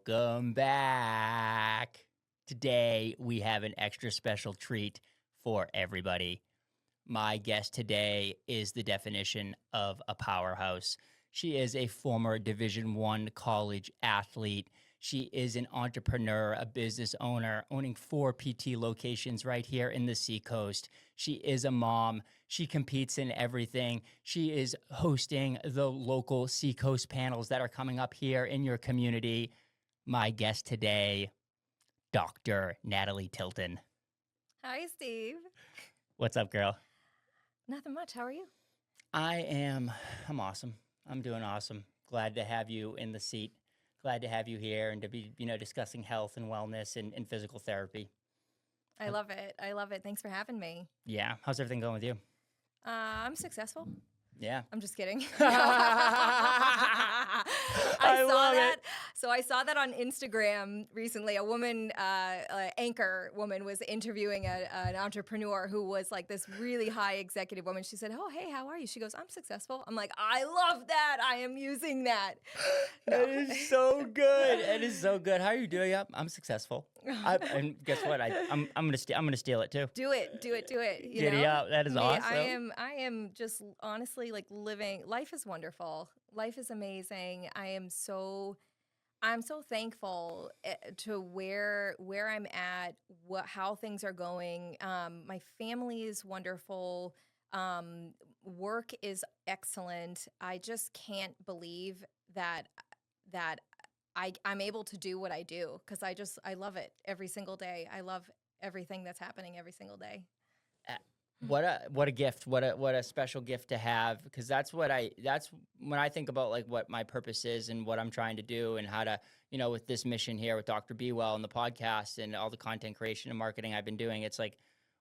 Welcome back. Today, we have an extra special treat for everybody. My guest today is the definition of a powerhouse. She is a former Division I college athlete. She is an entrepreneur, a business owner, owning 4 PT locations right here in the Seacoast. She is a mom. She competes in everything. She is hosting the local Seacoast panels that are coming up here in your community. My guest today, Dr. Natalie Tilton. Hi, Steve. What's up, girl? Nothing much. How are you? I'm awesome. I'm doing awesome. Glad to have you in the seat. Glad to have you here and to be, discussing health and wellness and physical therapy. I love it. I love it. Thanks for having me. Yeah. How's everything going with you? I'm successful. Yeah. I'm just kidding. I love that. it. So I saw that on Instagram recently. A woman, anchor woman, was interviewing an entrepreneur who was like this really high executive woman. She said, "Oh, hey, how are you?" She goes, "I'm successful." I'm like, "I love that. I am using that." That is so good. It is so good. How are you doing? Yep, I'm successful. And guess what? I'm gonna steal it too. Do it. You Giddy know? up. That is awesome. I am just honestly like living. Life is wonderful. Life is amazing. I'm so thankful to where I'm at, how things are going. My family is wonderful. Work is excellent. I just can't believe that I'm able to do what I do because I love it every single day. I love everything that's happening every single day. What a gift. What a special gift to have, because that's when I think about like what my purpose is and what I'm trying to do and how to, with this mission here with Dr. BeeWell and the podcast and all the content creation and marketing I've been doing, it's like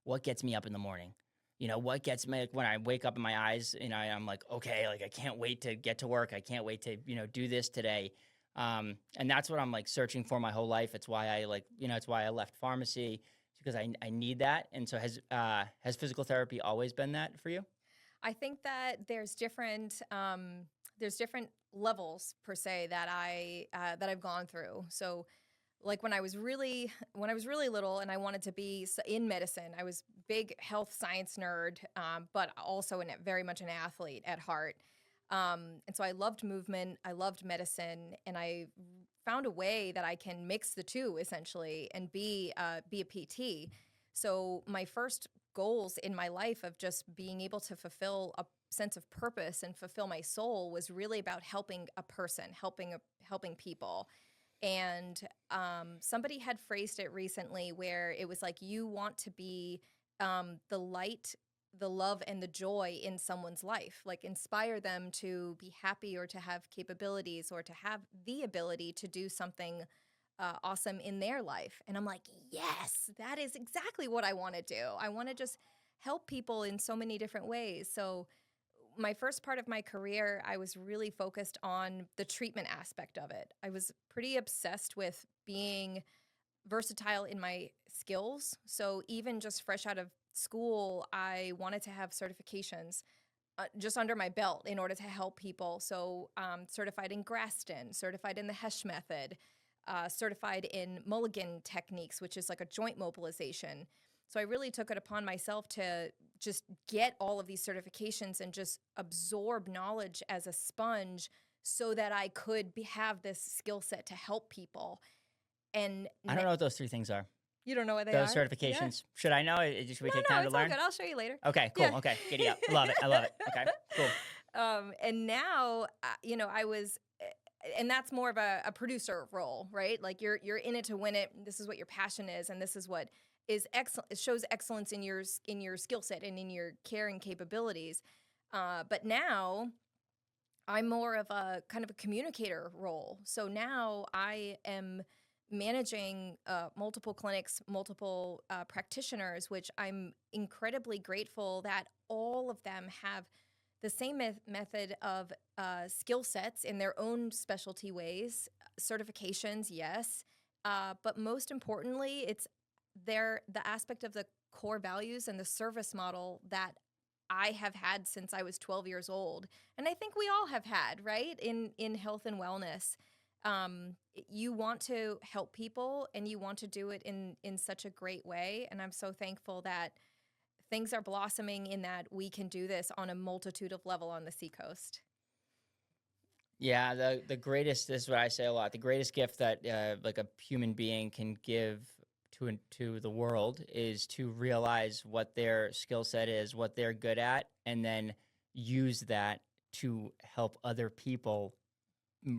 what gets me up in the morning. What gets me, like, when I wake up in my eyes, I'm like, okay, like I can't wait to get to work. I can't wait to, do this today. And that's what I'm like searching for my whole life. It's why it's why I left pharmacy, because I need that. And so has physical therapy always been that for you? I think that there's different levels per se that I've gone through. So like when I was really little and I wanted to be in medicine, I was big health science nerd, but also very much an athlete at heart. And so I loved movement, I loved medicine, and I found a way that I can mix the two essentially and be a PT. So my first goals in my life of just being able to fulfill a sense of purpose and fulfill my soul was really about helping a person, helping people. And somebody had phrased it recently where it was like, you want to be the light, the love, and the joy in someone's life, like inspire them to be happy or to have capabilities or to have the ability to do something awesome in their life. And I'm like, yes, that is exactly what I want to do. I want to just help people in so many different ways. So my first part of my career, I was really focused on the treatment aspect of it. I was pretty obsessed with being versatile in my skills. So even just fresh out of school, I wanted to have certifications just under my belt in order to help people. So certified in Graston, certified in the Hesh method, certified in Mulligan techniques, which is like a joint mobilization. So I really took it upon myself to just get all of these certifications and just absorb knowledge as a sponge so that I could have this skill set to help people. And I don't know what those 3 things are. You don't know what they Those are? certifications. Yeah. Should I know? Should we take time to it's learn? all good. I'll show you later. Okay, cool. Yeah. Okay, giddy up. I love it. Okay, cool. And now, I was, and that's more of a producer role, right? Like you're in it to win it. This is what your passion is, and this is what is excellent. It shows excellence in your skill set and in your caring capabilities. But now, I'm more of a kind of a communicator role. So now I am managing multiple clinics, multiple practitioners, which I'm incredibly grateful that all of them have the same method of skill sets in their own specialty ways, certifications, yes, but most importantly, it's the aspect of the core values and the service model that I have had since I was 12 years old. And I think we all have had, right, in health and wellness. You want to help people and you want to do it in such a great way. And I'm so thankful that things are blossoming in that we can do this on a multitude of level on the Seacoast. Yeah, the greatest, this is what I say a lot, the greatest gift that like a human being can give to the world is to realize what their skill set is, what they're good at, and then use that to help other people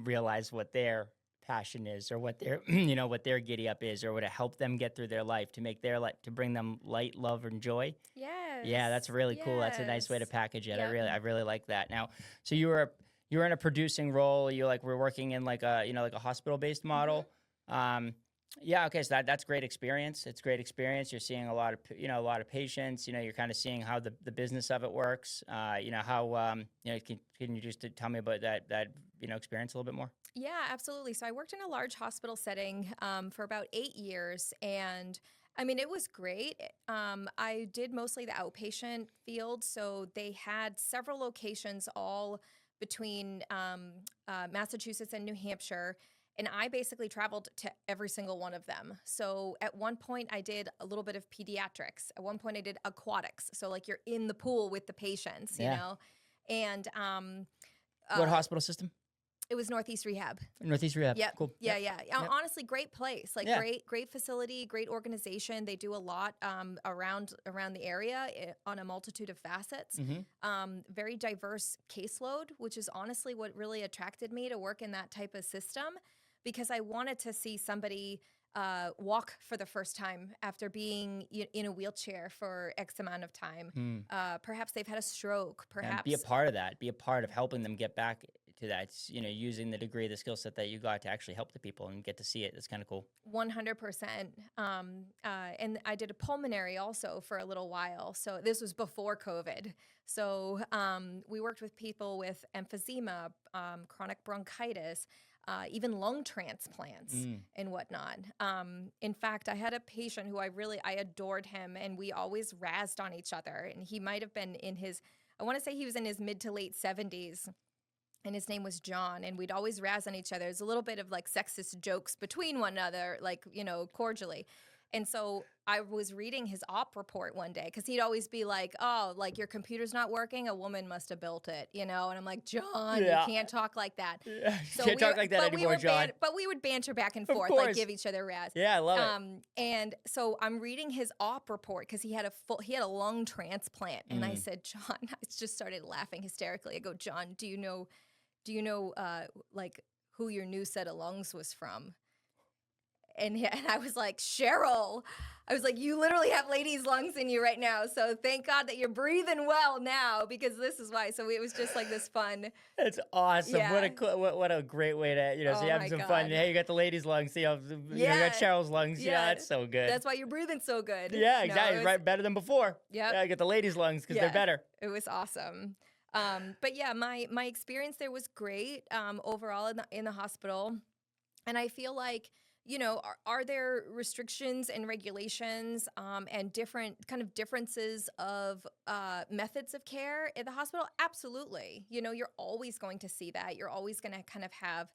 realize what their passion is, or what their what their giddy up is, or what to help them get through their life, to make their life, to bring them light, love, and joy. Yeah, that's Yes. really cool. That's a nice way to Yes. package it. Yep. I really like that. Now, so you were in a producing role. You were working in like a like a hospital based Hmm. model. Um, yeah, okay, so that's great experience. It's great experience. You're seeing a lot of a lot of patients. You're kind of seeing how the business of it works. How can you just tell me about that experience a little bit more? Yeah, absolutely. So I worked in a large hospital setting for about 8 years, and I mean, it was great. I did mostly the outpatient field, so they had several locations all between Massachusetts and New Hampshire. And I basically traveled to every single one of them. So at one point, I did a little bit of pediatrics. At one point, I did aquatics. So, like, you're in the pool with the patients, you Yeah. know? And What uh, hospital system? it was Northeast Rehab. Northeast Rehab. Yep. Cool. Yeah, Yep. yeah. Yep. Honestly, great place. Like Yeah. great facility, great organization. They do a lot around the area on a multitude of facets. Mm-hmm. Very diverse caseload, which is honestly what really attracted me to work in that type of system, because I wanted to see somebody walk for the first time after being in a wheelchair for X amount of time. Hmm. Perhaps they've had a stroke. And be a Perhaps part of that. Be a part of helping them get back to that. Using the degree, the skill set that you got to actually help the people and get to see it. It's kind of cool. 100%. And I did a pulmonary also for a little while. So this was before COVID. So we worked with people with emphysema, chronic bronchitis, even lung transplants Mm. and whatnot. In fact, I had a patient who I adored him, and we always razzed on each other. And he might have been I want to say he was in his mid to late 70s, and his name was John, and we'd always razz on each other. There's a little bit of like sexist jokes between one another, like, cordially. And so I was reading his op report one day, because he'd always be like, "Oh, like, your computer's not working, a woman must have built it," And I'm like, "John, you Yeah. can't talk like that." Yeah. So Can't talk like that anymore, John. but we would banter back and Of forth, like course. give each other razz. Yeah, I love it. And so I'm reading his op report, because he had a lung transplant, and I Mm. said, "John," I just started laughing hysterically. I go, "John, do you know like, who your new set of lungs was from?" And I was like, "Cheryl," I was like, "You literally have ladies' lungs in you right now. So thank God that you're breathing well now, because this is why." So it was just like this fun. It's awesome. What a Yeah. what a great way to so Oh you have my some fun. God. Hey, you got the ladies' lungs. You got Yeah. Cheryl's lungs. Yeah, Yeah. that's so good. That's why you're breathing so good. Yeah, No, exactly. it was, Right, better than before. yep. Yeah, I get the ladies' lungs because they're Yeah. better. It was awesome. But yeah, my experience there was great overall in the hospital. And I feel like, are there restrictions and regulations and different kind of differences of methods of care at the hospital? Absolutely. You're always going to see that. You're always going to kind of have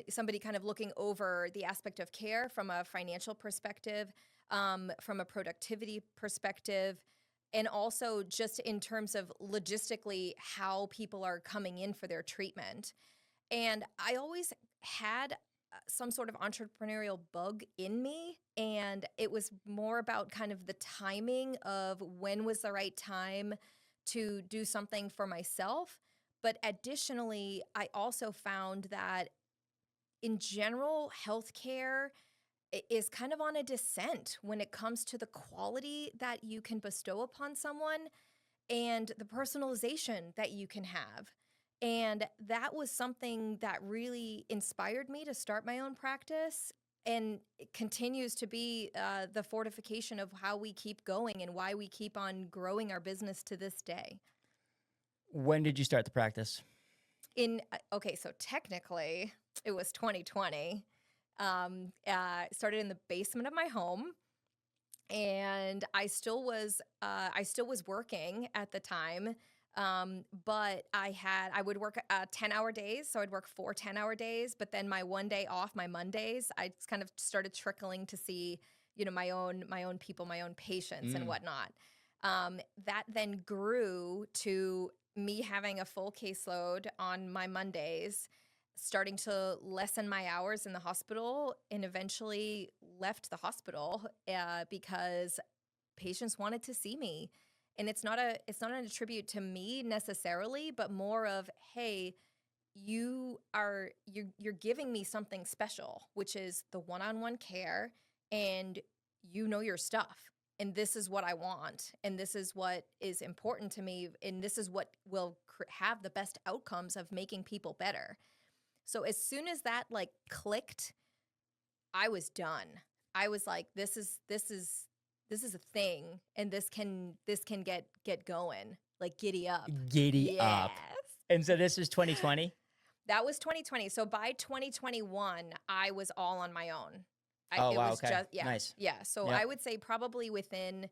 somebody kind of looking over the aspect of care from a financial perspective, from a productivity perspective, and also just in terms of logistically how people are coming in for their treatment. And I always had some sort of entrepreneurial bug in me. And it was more about kind of the timing of when was the right time to do something for myself. But additionally, I also found that in general, healthcare is kind of on a descent when it comes to the quality that you can bestow upon someone and the personalization that you can have. And that was something that really inspired me to start my own practice. And it continues to be the fortification of how we keep going and why we keep on growing our business to this day. When did you start the practice? Okay, so technically it was 2020. Started in the basement of my home, and I still was working at the time. But I would work 10-hour days. So I'd work 4 10-hour days, but then my one day off, my Mondays, I just kind of started trickling to see, my own people, my own patients and Mm. whatnot. That then grew to me having a full caseload on my Mondays, starting to lessen my hours in the hospital, and eventually left the hospital because patients wanted to see me. And it's not an attribute to me necessarily, but more of, hey, you're giving me something special, which is the one-on-one care, and you know your stuff. And this is what I want, and this is what is important to me, and this is what will have the best outcomes of making people better. So as soon as that like clicked, I was done. I was like, this is a thing, and this can get going. Like giddy up. Giddy Yes. up. And so this was 2020? That was 2020. So by 2021, I was all on my own. Oh, It wow, was okay. just Nice. yeah. So Yep. I would say probably within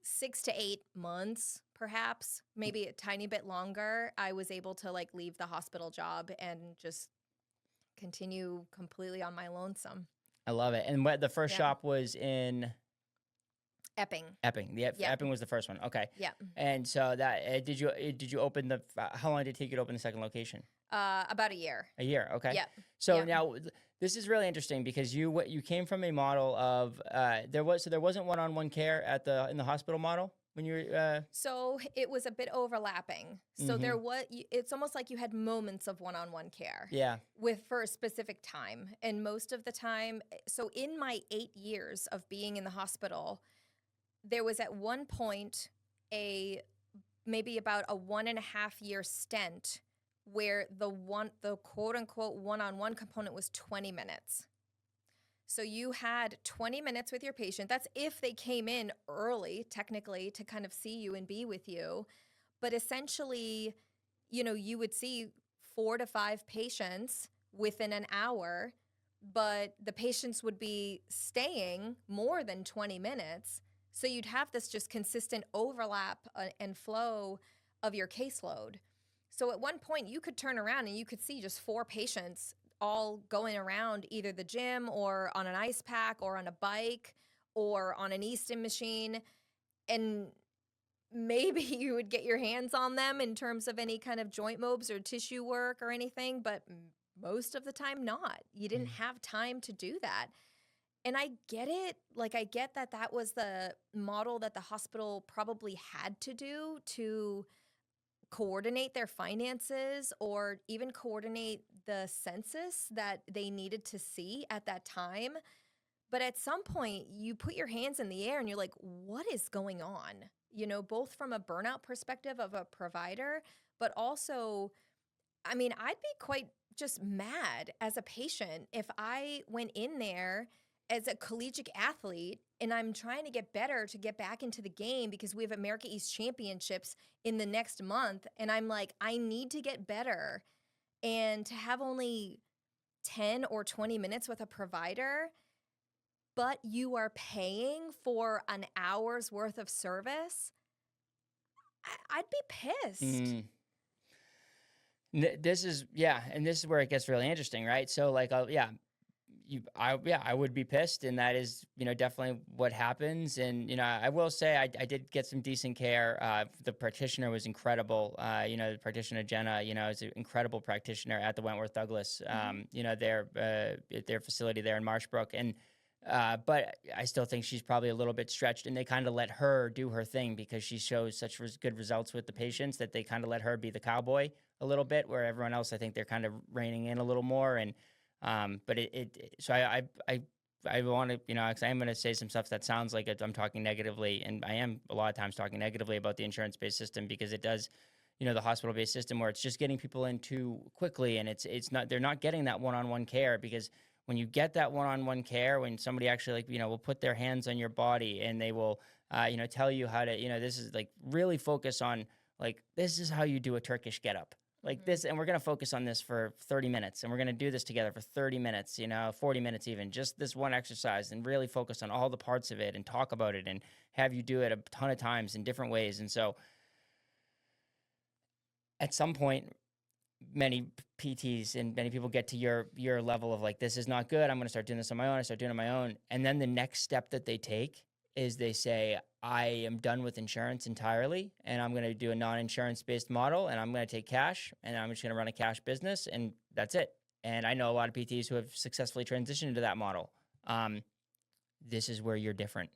6 to 8 months, perhaps, maybe a tiny bit longer, I was able to like leave the hospital job and just continue completely on my lonesome. I love it. And what the first Yeah. shop was in Epping. Epping. The Yep. Epping was the first one. Okay. Yep. And so that did you open the how long did it take you to open the second location? About a year. A year. Okay. Yep. So Yep. now this is really interesting because you came from a model of there wasn't one-on-one care in the hospital model when you were So it was a bit overlapping. So mhm. it's almost like you had moments of one-on-one care Yeah. for a specific time. And most of the time, so in my 8 years of being in the hospital, there was at one point maybe about a 1.5 year stint where the quote unquote one-on-one component was 20 minutes. So you had 20 minutes with your patient. That's if they came in early, technically, to kind of see you and be with you. But essentially, you would see 4 to 5 patients within an hour, but the patients would be staying more than 20 minutes. So you'd have this just consistent overlap and flow of your caseload. So at one point, you could turn around and you could see just 4 patients all going around either the gym or on an ice pack or on a bike or on an Easton machine. And maybe you would get your hands on them in terms of any kind of joint mobs or tissue work or anything, but most of the time not. You didn't have time to do that. And I get it. Like, I get that that was the model that the hospital probably had to do to coordinate their finances or even coordinate the census that they needed to see at that time. But at some point, you put your hands in the air and you're like, what is going on? Both from a burnout perspective of a provider, but also, I mean, I'd be quite just mad as a patient if I went in there as a collegiate athlete and I'm trying to get better to get back into the game because we have America East Championships in the next month. And I'm like, I need to get better. And to have only 10 or 20 minutes with a provider, but you are paying for an hour's worth of service, I'd be pissed. Mm. This is and this is where it gets really interesting, right? So like I would be pissed, and that is definitely what happens. And I will say I did get some decent care. The practitioner was incredible. The practitioner Jenna, is an incredible practitioner at the Wentworth Douglas. Their facility there in Marshbrook, and but I still think she's probably a little bit stretched, and they kind of let her do her thing because she shows such good results with the patients that they kind of let her be the cowboy a little bit, where everyone else, I think they're kind of reining in a little more. And but so I want to, because I am going to say some stuff that sounds like I'm talking negatively, and I am a lot of times talking negatively about the insurance-based system because it does, the hospital-based system where it's just getting people in too quickly, and they're not getting that one-on-one care. Because when you get that one-on-one care, when somebody actually will put their hands on your body and they will, tell you how to, this is like really focus on like, this is how you do a Turkish getup. Like this, and we're going to focus on this for 30 minutes, and we're going to do this together for 30 minutes, 40 minutes even, just this one exercise, and really focus on all the parts of it and talk about it and have you do it a ton of times in different ways. And so at some point, many PTs and many people get to your level of like, this is not good. I'm going to start doing this on my own. I start doing it on my own. And then the next step that they take is they say, I am done with insurance entirely, and I'm going to do a non-insurance based model, and I'm going to take cash, and I'm just going to run a cash business, and that's it. And I know a lot of PTs who have successfully transitioned into that model. This is where you're different,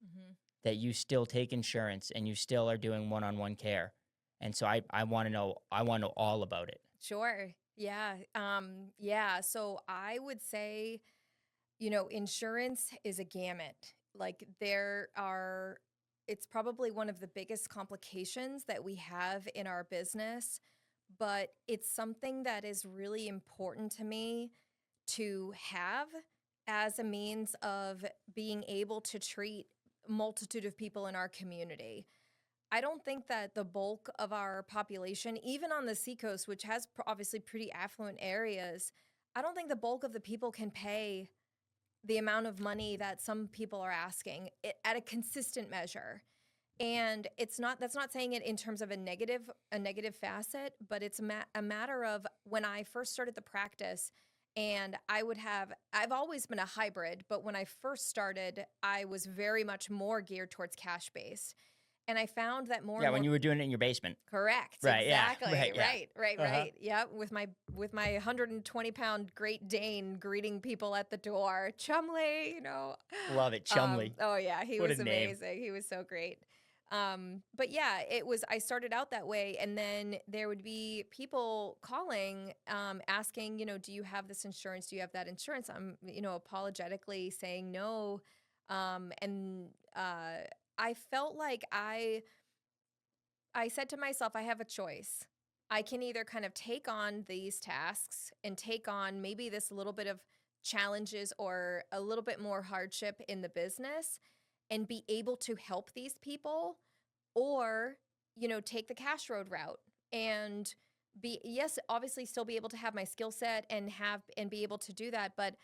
Mhm. that you still take insurance and you still are doing one-on-one care. And so I want to know, all about it. Sure. Yeah. Yeah. So I would say, insurance is a gamut. Like it's probably one of the biggest complications that we have in our business, but it's something that is really important to me to have as a means of being able to treat a multitude of people in our community. I don't think that the bulk of our population, even on the Seacoast, which has obviously pretty affluent areas, I don't think the bulk of the people can pay the amount of money that some people are asking at a consistent measure. And that's not saying it in terms of a negative facet, but it's a matter of when I first started the practice, and I've always been a hybrid, but when I first started, I was very much more geared towards cash based. And I found that more Yeah, and when more. you were doing it in your basement. Correct. Right, yeah, Exactly. right, yeah. Right. Right. Uh-huh. Right. Yeah. With my 120-pound Great Dane greeting people at the door, Chumley. Love it, Chumley. Oh yeah, he What a was name. amazing. He was so great. But yeah, I started out that way, and then there would be people calling, asking, do you have this insurance? Do you have that insurance? I'm, apologetically saying no. And I felt like I said to myself, I have a choice. I can either kind of take on these tasks and take on maybe this little bit of challenges or a little bit more hardship in the business and be able to help these people, or, take the cash road route and yes, obviously still be able to have my skill set and be able to do that. But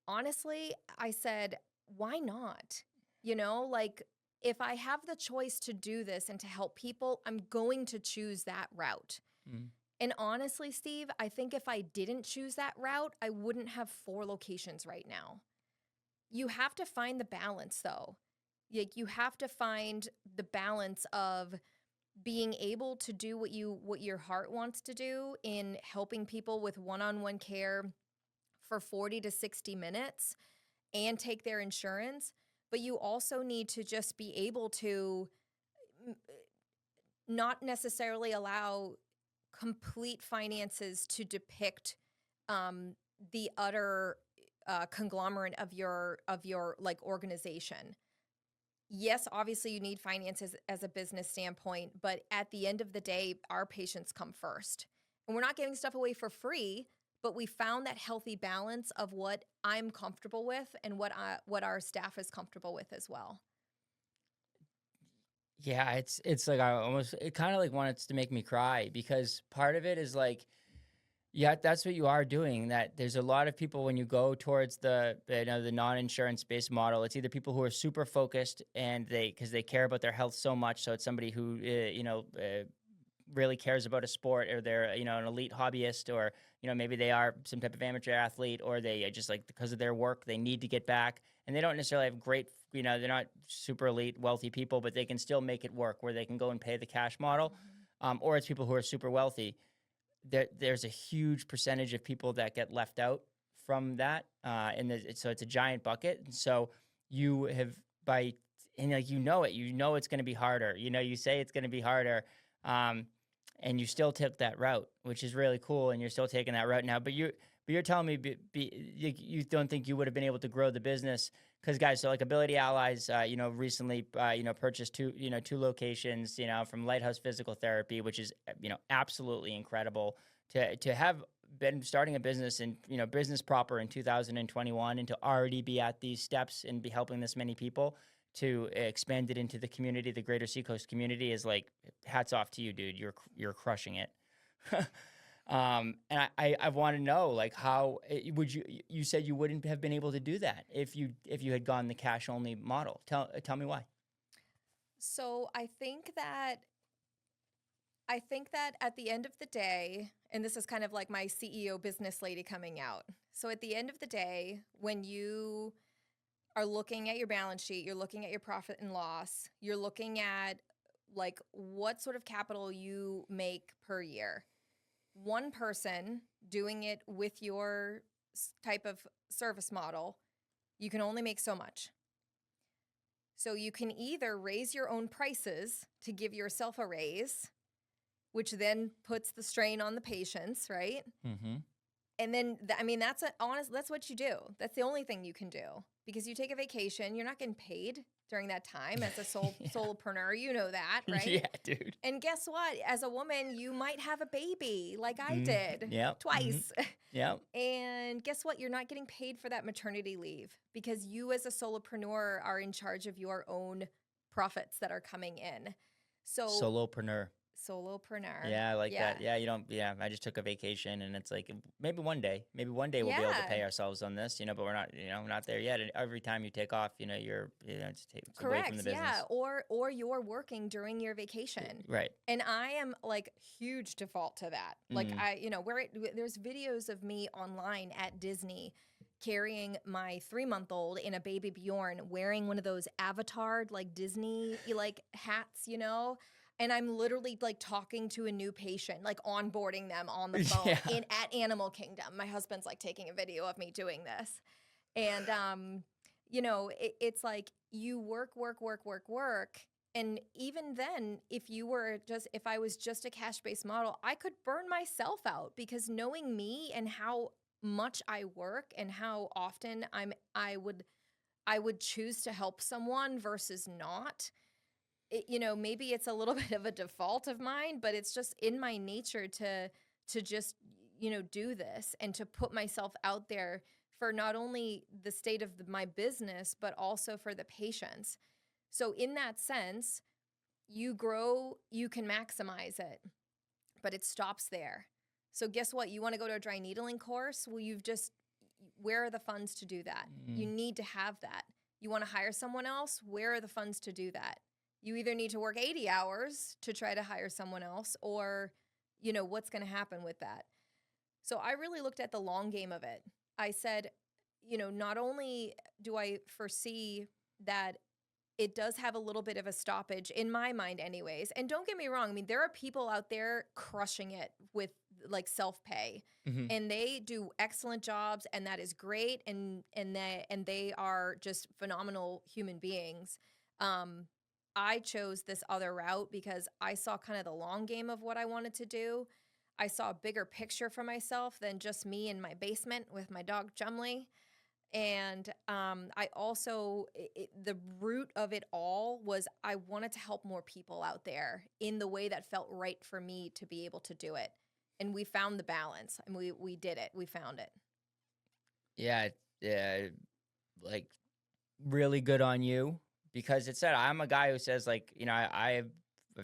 honestly, I said, why not? Like, if I have the choice to do this and to help people, I'm going to choose that route. Mm. And honestly, Steve, I think if I didn't choose that route, I wouldn't have 4 locations right now. You have to find the balance, though. Like, you have to find the balance of being able to do what your heart wants to do in helping people with one-on-one care for 40 to 60 minutes and take their insurance, but you also need to just be able to not necessarily allow complete finances to depict the utter conglomerate of your like organization. Yes, obviously you need finances as a business standpoint, but at the end of the day, our patients come first. And we're not giving stuff away for free, but we found that healthy balance of what I'm comfortable with and what our staff is comfortable with as well. Yeah, it's like it kind of like wants to make me cry, because part of it is like, yeah, that's what you are doing. That there's a lot of people when you go towards the non-insurance based model. It's either people who are super focused and because they care about their health so much. So it's somebody who really cares about a sport, or they're an elite hobbyist, or maybe they are some type of amateur athlete, or they just like, because of their work they need to get back, and they don't necessarily have great, they're not super elite wealthy people, but they can still make it work where they can go and pay the cash model. Or it's people who are super wealthy. There's a huge percentage of people that get left out from that, so it's a giant bucket. And so you have and like it's going to be harder. You say it's going to be harder, and you still took that route, which is really cool. And you're still taking that route now. But you're telling me you don't think you would have been able to grow the business, because guys, so like Ability Allies, recently, purchased two locations, from Lighthouse Physical Therapy, which is, absolutely incredible to have been starting a business and, business proper in 2021, and to already be at these steps and be helping this many people, to expand it into the community, the greater Seacoast community, is like, hats off to you, dude. You're crushing it. And I want to know, like, how would you said you wouldn't have been able to do that if you had gone the cash only model. Tell me why. So I think that I think that at the end of the day, and this is kind of like my CEO business lady coming out. So at the end of the day, when you are looking at your balance sheet, you're looking at your profit and loss, you're looking at like what sort of capital you make per year. One person doing it with your type of service model, you can only make so much. So you can either raise your own prices to give yourself a raise, which then puts the strain on the patients, right? Mm-hmm. And then, that's what you do. That's the only thing you can do because you take a vacation. You're not getting paid during that time as a solopreneur. You know that, right? Yeah, dude. And guess what? As a woman, you might have a baby like I did Yep. twice. Yep. And guess what? You're not getting paid for that maternity leave because you as a solopreneur are in charge of your own profits that are coming in. So Solopreneur. solopreneur. Yeah, I like that. Yeah, I just took a vacation and it's like maybe one day we'll be able to pay Yeah. ourselves on this, but we're not there yet. And every time you take off, it's away from the Correct. business. Yeah. Or you're working during your vacation. Right. And I am like huge default to that. Like there's videos of me online at Disney carrying my 3-month-old in a baby Bjorn wearing one of those avatar like Disney like hats, and I'm literally like talking to a new patient, like onboarding them on the phone Yeah. at Animal Kingdom. My husband's like taking a video of me doing this. And it's like you work. And even then, if I was just a cash-based model, I could burn myself out because knowing me and how much I work and how often I would choose to help someone versus not. Maybe it's a little bit of a default of mine, but it's just in my nature to just, do this and to put myself out there for not only the state of my business, but also for the patients. So in that sense, you grow, you can maximize it, but it stops there. So guess what? You want to go to a dry needling course? Well, where are the funds to do that? You need to have that. You want to hire someone else? Where are the funds to do that? You either need to work 80 hours to try to hire someone else or, what's going to happen with that? So I really looked at the long game of it. I said, not only do I foresee that it does have a little bit of a stoppage in my mind anyways. And don't get me wrong. I mean, there are people out there crushing it with like self-pay Mm-hmm. and they do excellent jobs and that is great. And they are just phenomenal human beings. I chose this other route because I saw kind of the long game of what I wanted to do. I saw a bigger picture for myself than just me in my basement with my dog Chumley. And I also, the root of it all was I wanted to help more people out there in the way that felt right for me to be able to do it. And we found the balance and we did it. We found it. Yeah, like really good on you because it said I'm a guy who says like I've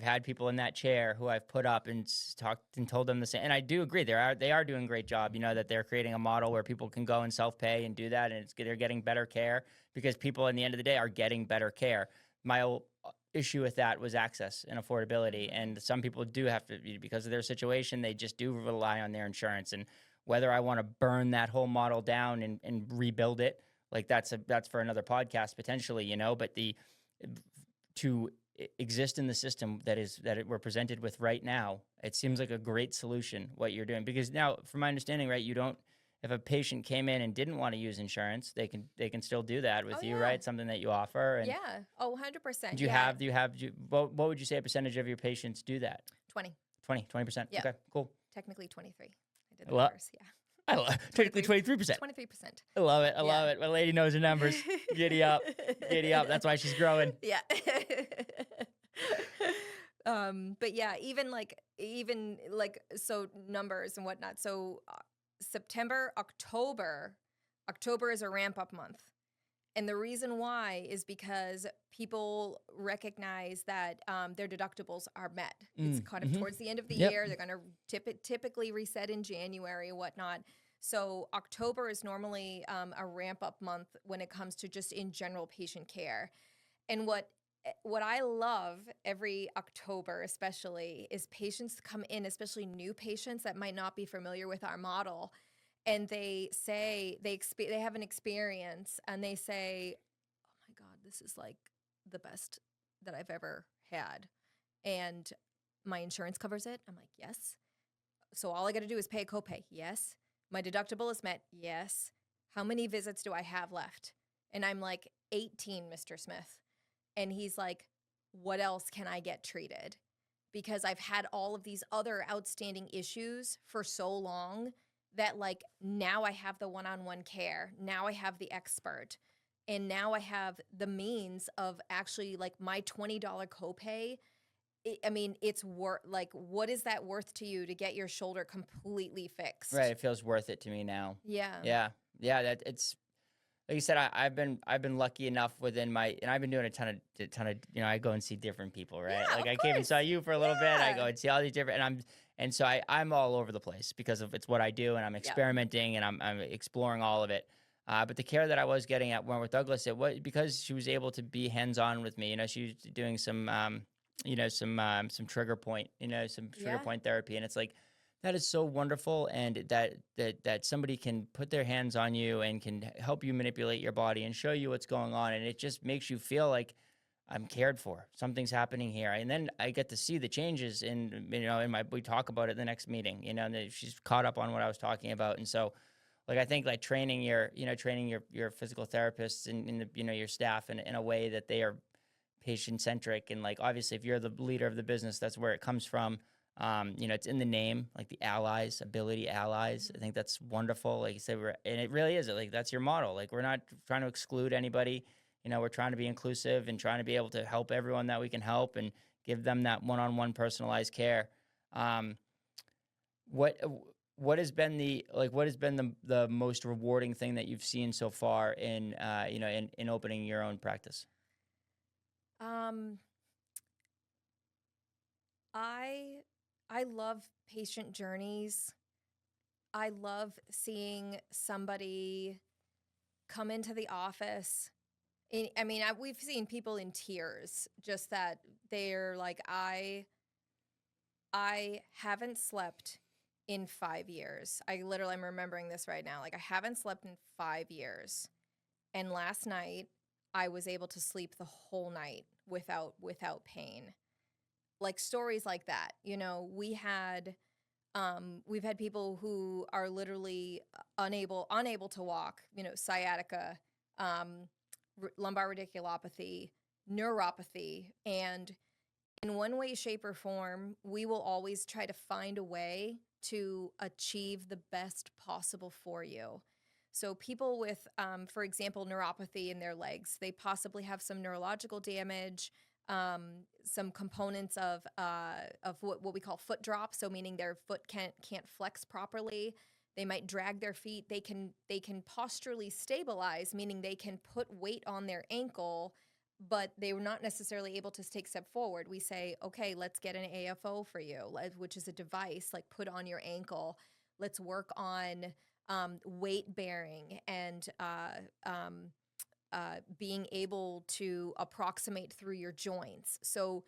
had people in that chair who I've put up and talked and told them the same, and I do agree they are doing a great job. That they're creating a model where people can go and self-pay and do that, and they're getting better care because people in the end of the day are getting better care. My whole issue with that was access and affordability, and some people do have to because of their situation they just do rely on their insurance, and whether I want to burn that whole model down and rebuild it, like that's for another podcast potentially, but to exist in the system that we're presented with right now, it seems like a great solution what you're doing because now, from my understanding, right, you don't. If a patient came in and didn't want to use insurance, they can still do that with you, right? Something that you offer. And yeah. Oh, 100%. what would you say a percentage of your patients do that? 20%. Yeah. Okay, cool. Technically 23. I did the numbers. Yeah. I love technically 23%. 23%. I love it. I love it. My lady knows her numbers. Giddy up. Giddy up. That's why she's growing. Yeah. But yeah, even so numbers and whatnot. So September, October is a ramp up month. And the reason why is because people recognize that their deductibles are met. It's kind of towards the end of the year. They're going to typically reset in January and whatnot. So October is normally a ramp up month when it comes to just in general patient care. And what What I love every October, especially, is patients come in, especially new patients that might not be familiar with our model, and they say they have an experience, and they say, "Oh my God, this is like the best that I've ever had, and my insurance covers it." I'm like, "Yes." So all I got to do is pay a copay. Yes. My deductible is met. Yes. How many visits do I have left? And I'm like, 18, Mr. Smith. And he's like, what else can I get treated? Because I've had all of these other outstanding issues for so long that, like, now I have the one-on-one care. Now I have the expert. And now I have the means of actually, like, my $20 copay. I mean, it's worth, like, what is that worth to you to get your shoulder completely Right. fixed? It feels worth it to me now. Yeah. Yeah. Yeah. That it's like you said. I've been lucky enough within my, and I've been doing a ton of. I go and see different people. Right. Yeah, Like of I came and course. saw you for a little bit. I go Yeah. and see all these different, and so I'm all over the place because of it's what I do, and I'm Yep. experimenting and I'm exploring all of it. But the care that I was getting at Wentworth Douglas, it was because she was able to be hands on with me. She was doing some trigger point, some trigger Yeah. point therapy, and it's like that is so wonderful, and that somebody can put their hands on you and can help you manipulate your body and show you what's going on, and it just makes you feel like I'm cared for. Something's happening here, and then I get to see the changes in my we talk about it the next meeting, and she's caught up on what I was talking about, and so like I think like training your physical therapists and your staff in a way that they are patient centric, and like obviously if you're the leader of the business, that's where it comes from. It's in the name, like the allies, ability allies. I Mhm. think that's wonderful. Like you said, and it really is. Like that's your model. Like we're not trying to exclude anybody. We're trying to be inclusive and trying to be able to help everyone that we can help and give them that one-on-one personalized care. Um, what what has been the most rewarding thing that you've seen so far in opening your own practice? Um, I I love patient journeys. I love seeing somebody come into the office. I mean, we've seen people in tears, just that they're like, I haven't slept in 5 years. I'm remembering this right now. Like, I haven't slept in 5 years. And last night I was able to sleep the whole night without pain. Like stories like that. We've had people who are literally unable to walk, sciatica, um, lumbar radiculopathy, neuropathy, and in one way, shape, or form, we will always try to find a way to achieve the best possible for you. So, people with, for example, neuropathy in their legs, they possibly have some neurological damage, some components of what we call foot drop. So, meaning their foot can't flex properly. They might drag their feet. They can posturally stabilize, meaning they can put weight on their ankle, but they were not necessarily able to take a step forward. We say, okay, let's get an AFO for you, which is a device like put on your ankle. Let's work on weight bearing and being able to approximate through your joints. So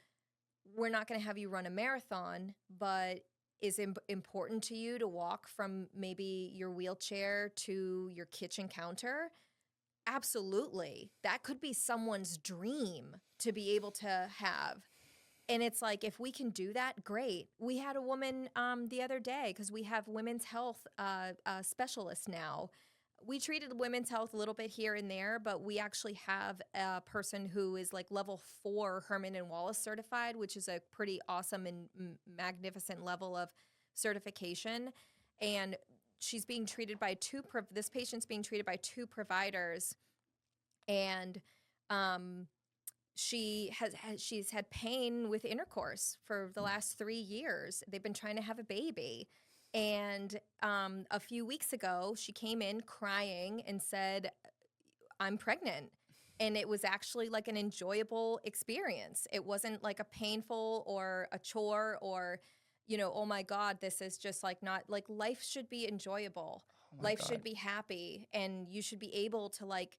we're not going to have you run a marathon, but is important to you to walk from maybe your wheelchair to your kitchen counter? Absolutely. That could be someone's dream to be able to have. And it's like, if we can do that, great. We had a woman the other day, because we have women's health specialists now. We treated women's health a little bit here and there, but we actually have a person who is like level 4 Herman and Wallace certified, which is a pretty awesome and magnificent level of certification. And she's being treated by this patient's being treated by two providers, and um, she's had pain with intercourse for the last 3 years. They've been trying to have a baby. And a few weeks ago, she came in crying and said, I'm pregnant. And it was actually like an enjoyable experience. It wasn't like a painful or a chore or, oh my God, this is just like not like life should be enjoyable. Oh my Life God. should be happy. And you should be able to like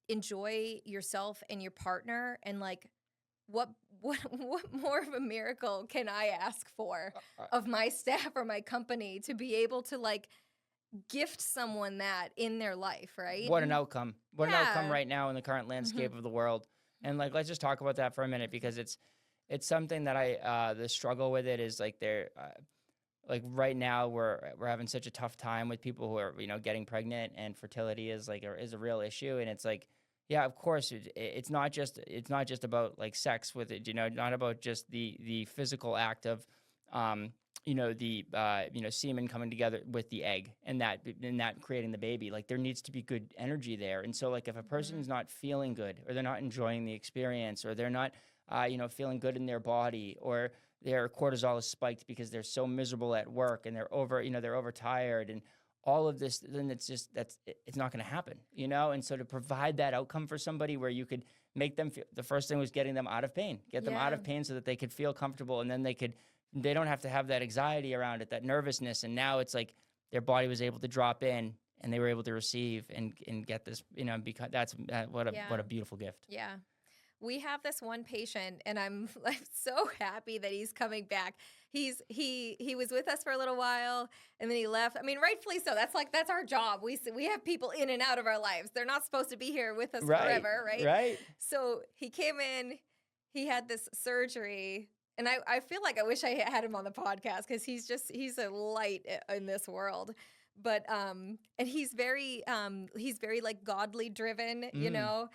enjoy yourself and your partner and like what what more of a miracle can I ask for Uh, of my staff or my company to be able to like gift someone that in their life, right? What an outcome. What an outcome Yeah. right now in the current Hmm. landscape of the world. And like, let's just talk about that for a minute because it's something that the struggle with it is like like right now we're having such a tough time with people who are, getting pregnant, and fertility is like is a real issue. And it's like, yeah, of course it's not just about like sex with it, not about just the physical act of um the semen coming together with the egg and that creating the baby. Like there needs to be good energy there. And so like if a Hmm. person's not feeling good, or they're not enjoying the experience, or they're not feeling good in their body, or their cortisol is spiked because they're so miserable at work, and they're overtired, and all of this, then it's not going to happen, and so to provide that outcome for somebody where you could make them feel, the first thing was getting them out of pain, get them out Yeah. of pain so that they could feel comfortable, and then they don't have to have that anxiety around it, that nervousness. And now it's like their body was able to drop in, and they were able to receive and get this, because that's what Yeah. a beautiful gift. Yeah. We have this one patient, and I'm like so happy that he's coming back. He was with us for a little while, and then he left. I mean, rightfully so. That's our job. We have people in and out of our lives. They're not supposed to be here with us Right, forever, right? right. So he came in, he had this surgery, and I feel like I wish I had him on the podcast because he's a light in this world. But and he's very like godly driven, Mm.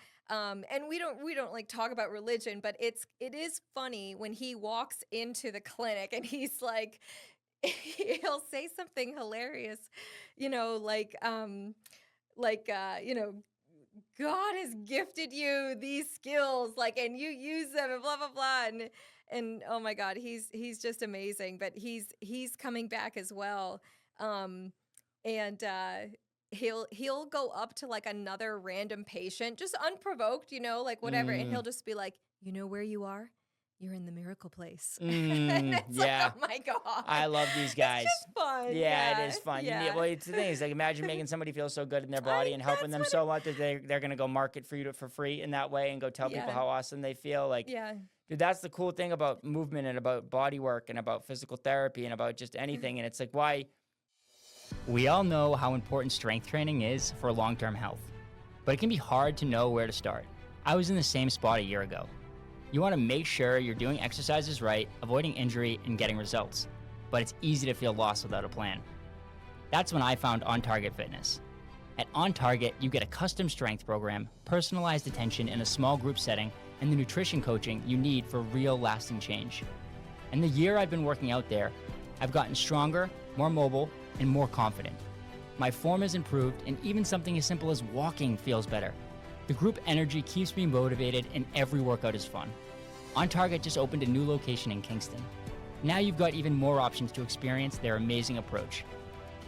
and we don't like talk about religion, but it is funny when he walks into the clinic and he's like he'll say something hilarious, like God has gifted you these skills, like, and you use them and blah blah blah. And oh my God, he's just amazing. But he's coming back as well. Um and he'll go up to like another random patient, just unprovoked, like whatever, and Mm. he'll just be like, you know where you are? You're in the miracle place. And it's like, Yeah. oh my God. I love these It's guys. just fun. Yeah, it Yeah. is fun. Yeah. Well, it's the thing is like imagine making somebody feel so good in their I body and helping that's them what so much that they're gonna go market for you for free in that way and go tell people yeah. how awesome they feel. Like, Yeah. dude, that's the cool thing about movement and about body work and about physical therapy and about just anything. And it's like why we all know how important strength training is for long-term health, but it can be hard to know where to start. I was in the same spot a year ago. You want to make sure you're doing exercises right, avoiding injury, and getting results. But it's easy to feel lost without a plan. That's when I found On Target Fitness. At On Target, you get a custom strength program, personalized attention in a small group setting, and the nutrition coaching you need for real lasting change. And the year I've been working out there, I've gotten stronger, more mobile, and more confident. My form has improved, and even something as simple as walking feels better. The group energy keeps me motivated, and every workout is fun. On Target just opened a new location in Kingston. Now you've got even more options to experience their amazing approach.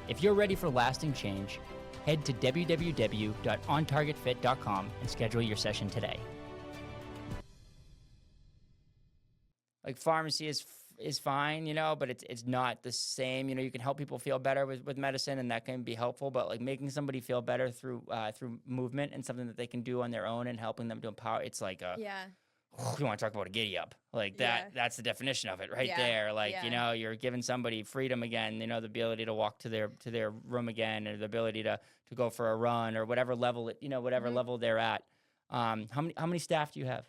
If you're ready for lasting change, head to www.ontargetfit.com and schedule your session today. Like pharmacy is fine, but it's not the same. You can help people feel better with medicine, and that can be helpful. But like making somebody feel better through movement and something that they can do on their own and helping them to empower, it's like Yeah. you want to talk about a giddy up, like Yeah. that's the definition of it right Yeah. there. Like, Yeah. you're giving somebody freedom again, the ability to walk to their room again, or the ability to go for a run, or whatever level whatever Mhm. level they're at. How many staff do you have?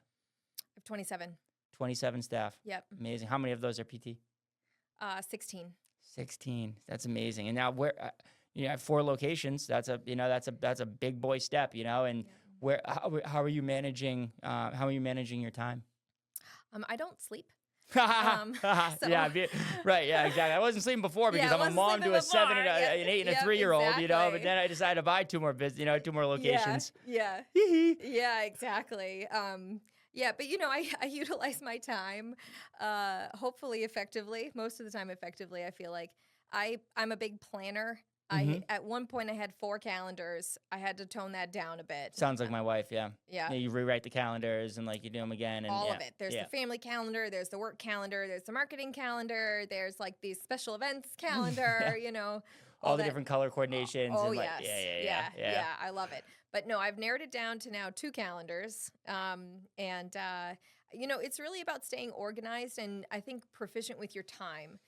27. 27 staff. Yep. Amazing. How many of those are PT? 16. 16. That's amazing. And now where at 4 locations, that's a big boy step, and Yeah. how are you managing your time? I don't sleep. Yeah, So right. Yeah, exactly. I wasn't sleeping before because yeah, I I'm a wasn't mom sleeping to a 7 and before. Yeah. an 8 and a Yep, 3-year-old, but exactly. then I decided to buy 2 more 2 more Yeah. locations. Yeah. Hee hee. Yeah, exactly. Yeah, but I utilize my time hopefully effectively. Most of the time effectively, I feel like. I'm a big planner. Mm-hmm. At one point I had 4 calendars. I had to tone that down a bit. Sounds like my wife, yeah. Yeah. Yeah, you rewrite the calendars and like you do them again, and All yeah. of it. There's Yeah. the family calendar, there's the work calendar, there's the marketing calendar, there's like these special events calendar, All all the that. different color coordinations Oh and like yes. yeah. I love it. But no, I've narrowed it down to now 2 calendars. And It's really about staying organized and I think proficient with your time.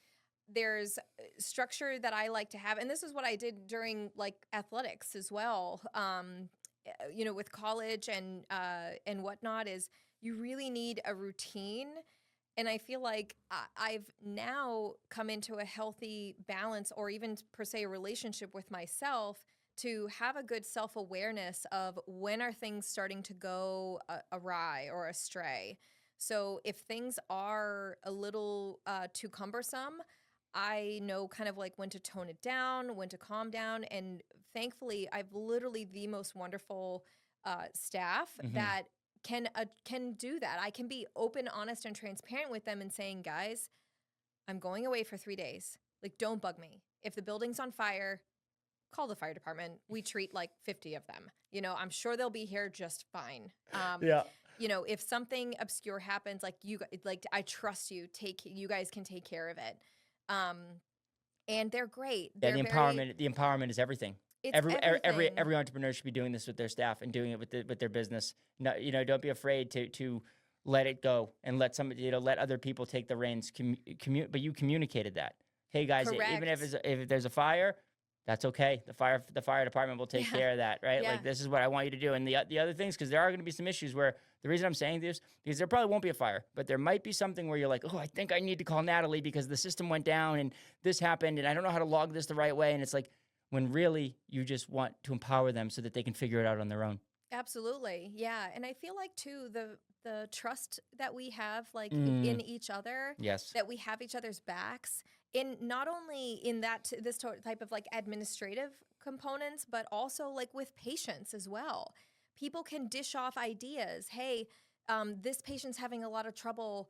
There's structure that I like to have, and this is what I did during like athletics as well. With college and whatnot, is you really need a routine. And I feel like I've now come into a healthy balance, or even per se a relationship with myself, to have a good self awareness of when are things starting to go awry or astray. So if things are a little too cumbersome, I know kind of like when to tone it down, when to calm down. And thankfully, I've literally the most wonderful staff Hmm. that can do that. I can be open, honest, and transparent with them and saying, guys, I'm going away for 3 days. Like, don't bug me. If the building's on fire, call the fire department. We treat like 50 of them. I'm sure they'll be here just fine. Yeah. If something obscure happens, like I trust you. You guys can take care of it. Um, and they're great. Yeah, They're very. the empowerment is everything. It's Every everything. entrepreneur should be doing this with their staff and doing it with their business. No, don't be afraid to let it go and let somebody, let other people take the reins. But you communicated that. Hey guys, even if Correct. if there's a fire, that's okay. The fire department will take Yeah. care of that, right? Yeah. Like this is what I want you to do. And the other things, because there are going to be some issues where the reason I'm saying this, because there probably won't be a fire, but there might be something where you're like, oh, I think I need to call Natalie because the system went down and this happened and I don't know how to log this the right way. And it's like, when really you just want to empower them so that they can figure it out on their own. Absolutely. Yeah. And I feel like too the trust that we have like Mm, in each other, yes. that we have each other's backs, in not only in type of like administrative components, but also like with patients as well. People can dish off ideas. Hey, this patient's having a lot of trouble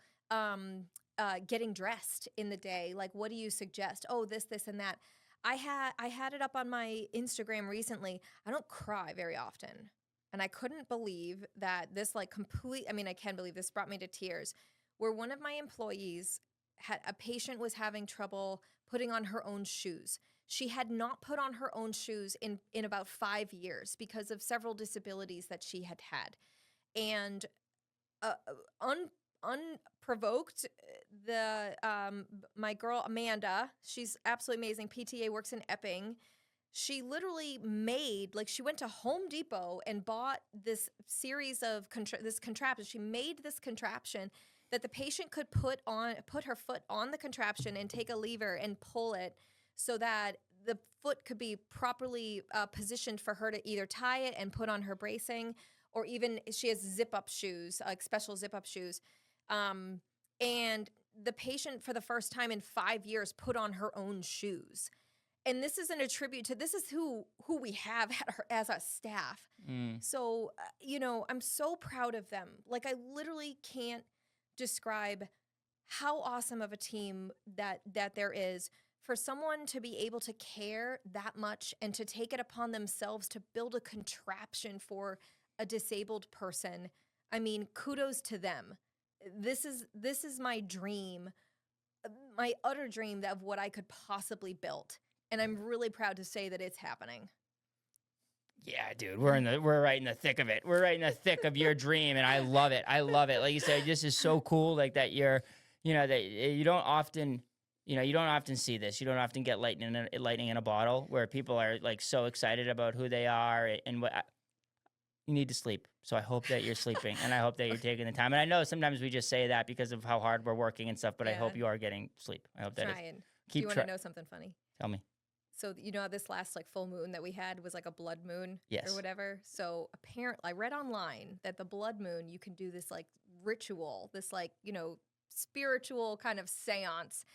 getting dressed in the day. Like, what do you suggest? Oh, this, and that. I had it up on my Instagram recently. I don't cry very often. And I couldn't believe that this like complete, I mean, I can believe this brought me to tears, where one of my employees had a patient was having trouble putting on her own shoes. She had not put on her own shoes in about 5 years because of several disabilities that she had had. And uh, un unprovoked, the my girl Amanda, she's absolutely amazing. PTA, works in Epping. She literally made, like, she went to Home Depot and bought this series of this contraption. She made this contraption that the patient could put her foot on the contraption and take a lever and pull it so that the foot could be properly positioned for her to either tie it and put on her bracing, or even she has zip up shoes, like special zip up shoes. Um, and the patient, for the first time in 5 years, put on her own shoes. And this isn't a tribute to, this is who we have as a staff. Mm. So, I'm so proud of them. Like, I literally can't describe how awesome of a team that there is, for someone to be able to care that much and to take it upon themselves to build a contraption for a disabled person. I mean, kudos to them. This is my dream, my utter dream of what I could possibly build. And I'm really proud to say that it's happening. Yeah, dude, we're right in the thick of it. We're right in the thick of your dream, and I love it. I love it. Like you said, this is so cool. Like that that you don't often, you don't often see this. You don't often get lightning in a bottle where people are like so excited about who they are and what. You need to sleep. So I hope that you're sleeping, and I hope that you're taking the time. And I know sometimes we just say that because of how hard we're working and stuff, but I Yeah, hope you are getting sleep. I hope that is. trying. Do you Keep want to trying. know something funny? Tell me. So how this last like full moon that we had was like a blood moon or Yes. whatever. So apparently, I read online that the blood moon, you can do this like ritual, this like spiritual kind of seance,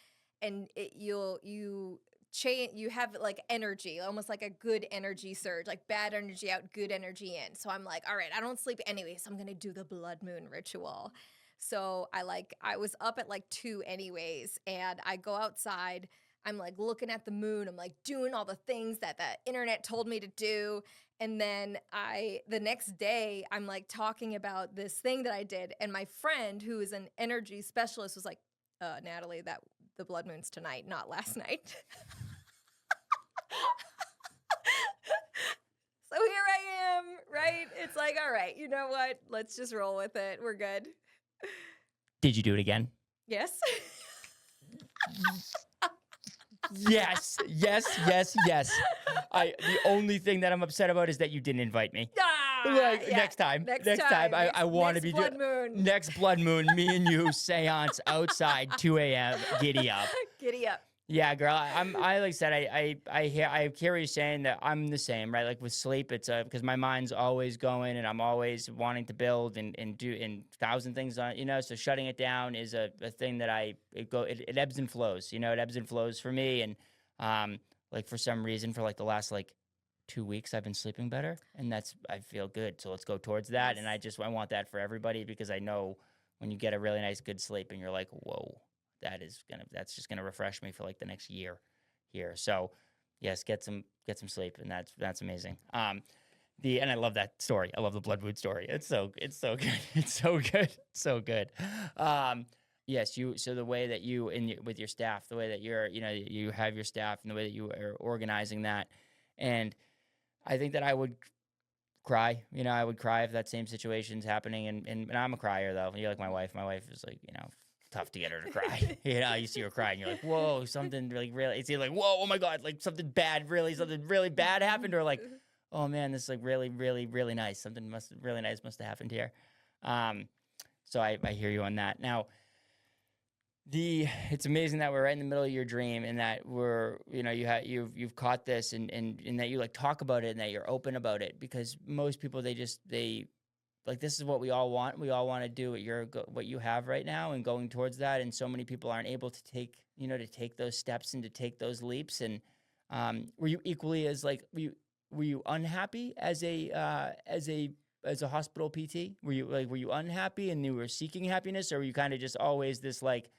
and you have like energy, almost like a good energy surge, like bad energy out, good energy in. So I'm like, all right, I don't sleep anyway, so I'm gonna do the blood moon ritual. So I was up at like 2 anyways, and I go outside. I'm like looking at the moon. I'm like doing all the things that the internet told me to do. And then the next day, I'm like talking about this thing that I did. And my friend, who is an energy specialist, was like, Natalie, that the blood moon's tonight, not last night. So here I am, right? It's like, all right, you know what? Let's just roll with it. We're good. Did you do it again? Yes. Yes, yes, yes, yes. The only thing that I'm upset about is that you didn't invite me. Like Yeah. next time, I want to Next be blood moon. next blood moon. Me and you seance outside 2 a.m. Giddy up. Giddy up. Yeah, girl. I like I said. I hear you saying that I'm the same, right? Like with sleep, it's because my mind's always going, and I'm always wanting to build and do and thousand things on. So shutting it down is a thing that it ebbs and flows. It ebbs and flows for me, and like for some reason, for like the last like 2 weeks, I've been sleeping better, and I feel good. So let's go towards that, and Nice. I want that for everybody because I know when you get a really nice good sleep, and you're like, whoa, that's just gonna refresh me for like the next year here. So yes, get some sleep, and that's amazing. And I love that story. I love the blood moon story. It's so good. It's so good. So good. Um, yes, so the way that you with your staff, the way that you have your staff, and the way that you are organizing that, and I think that I would cry. I would cry if that same situation's happening. And I'm a crier though. You're like my wife. My wife is like, tough to get her to cry. You see her cry and you're like, whoa, something really, it's either like, whoa, oh my God, like something really bad happened, or like, oh man, this is like really, really, really nice. Really nice must have happened here. So I hear you on that. Now, it's amazing that we're right in the middle of your dream, and that you've caught this, and that you like talk about it, and that you're open about it, because most people, they like, this is what we all want. We all want to do what you have right now, and going towards that. And so many people aren't able to take those steps and to take those leaps. And were you equally as like, were you unhappy as a hospital PT? Were you unhappy and you were seeking happiness, or were you kind of just always this like,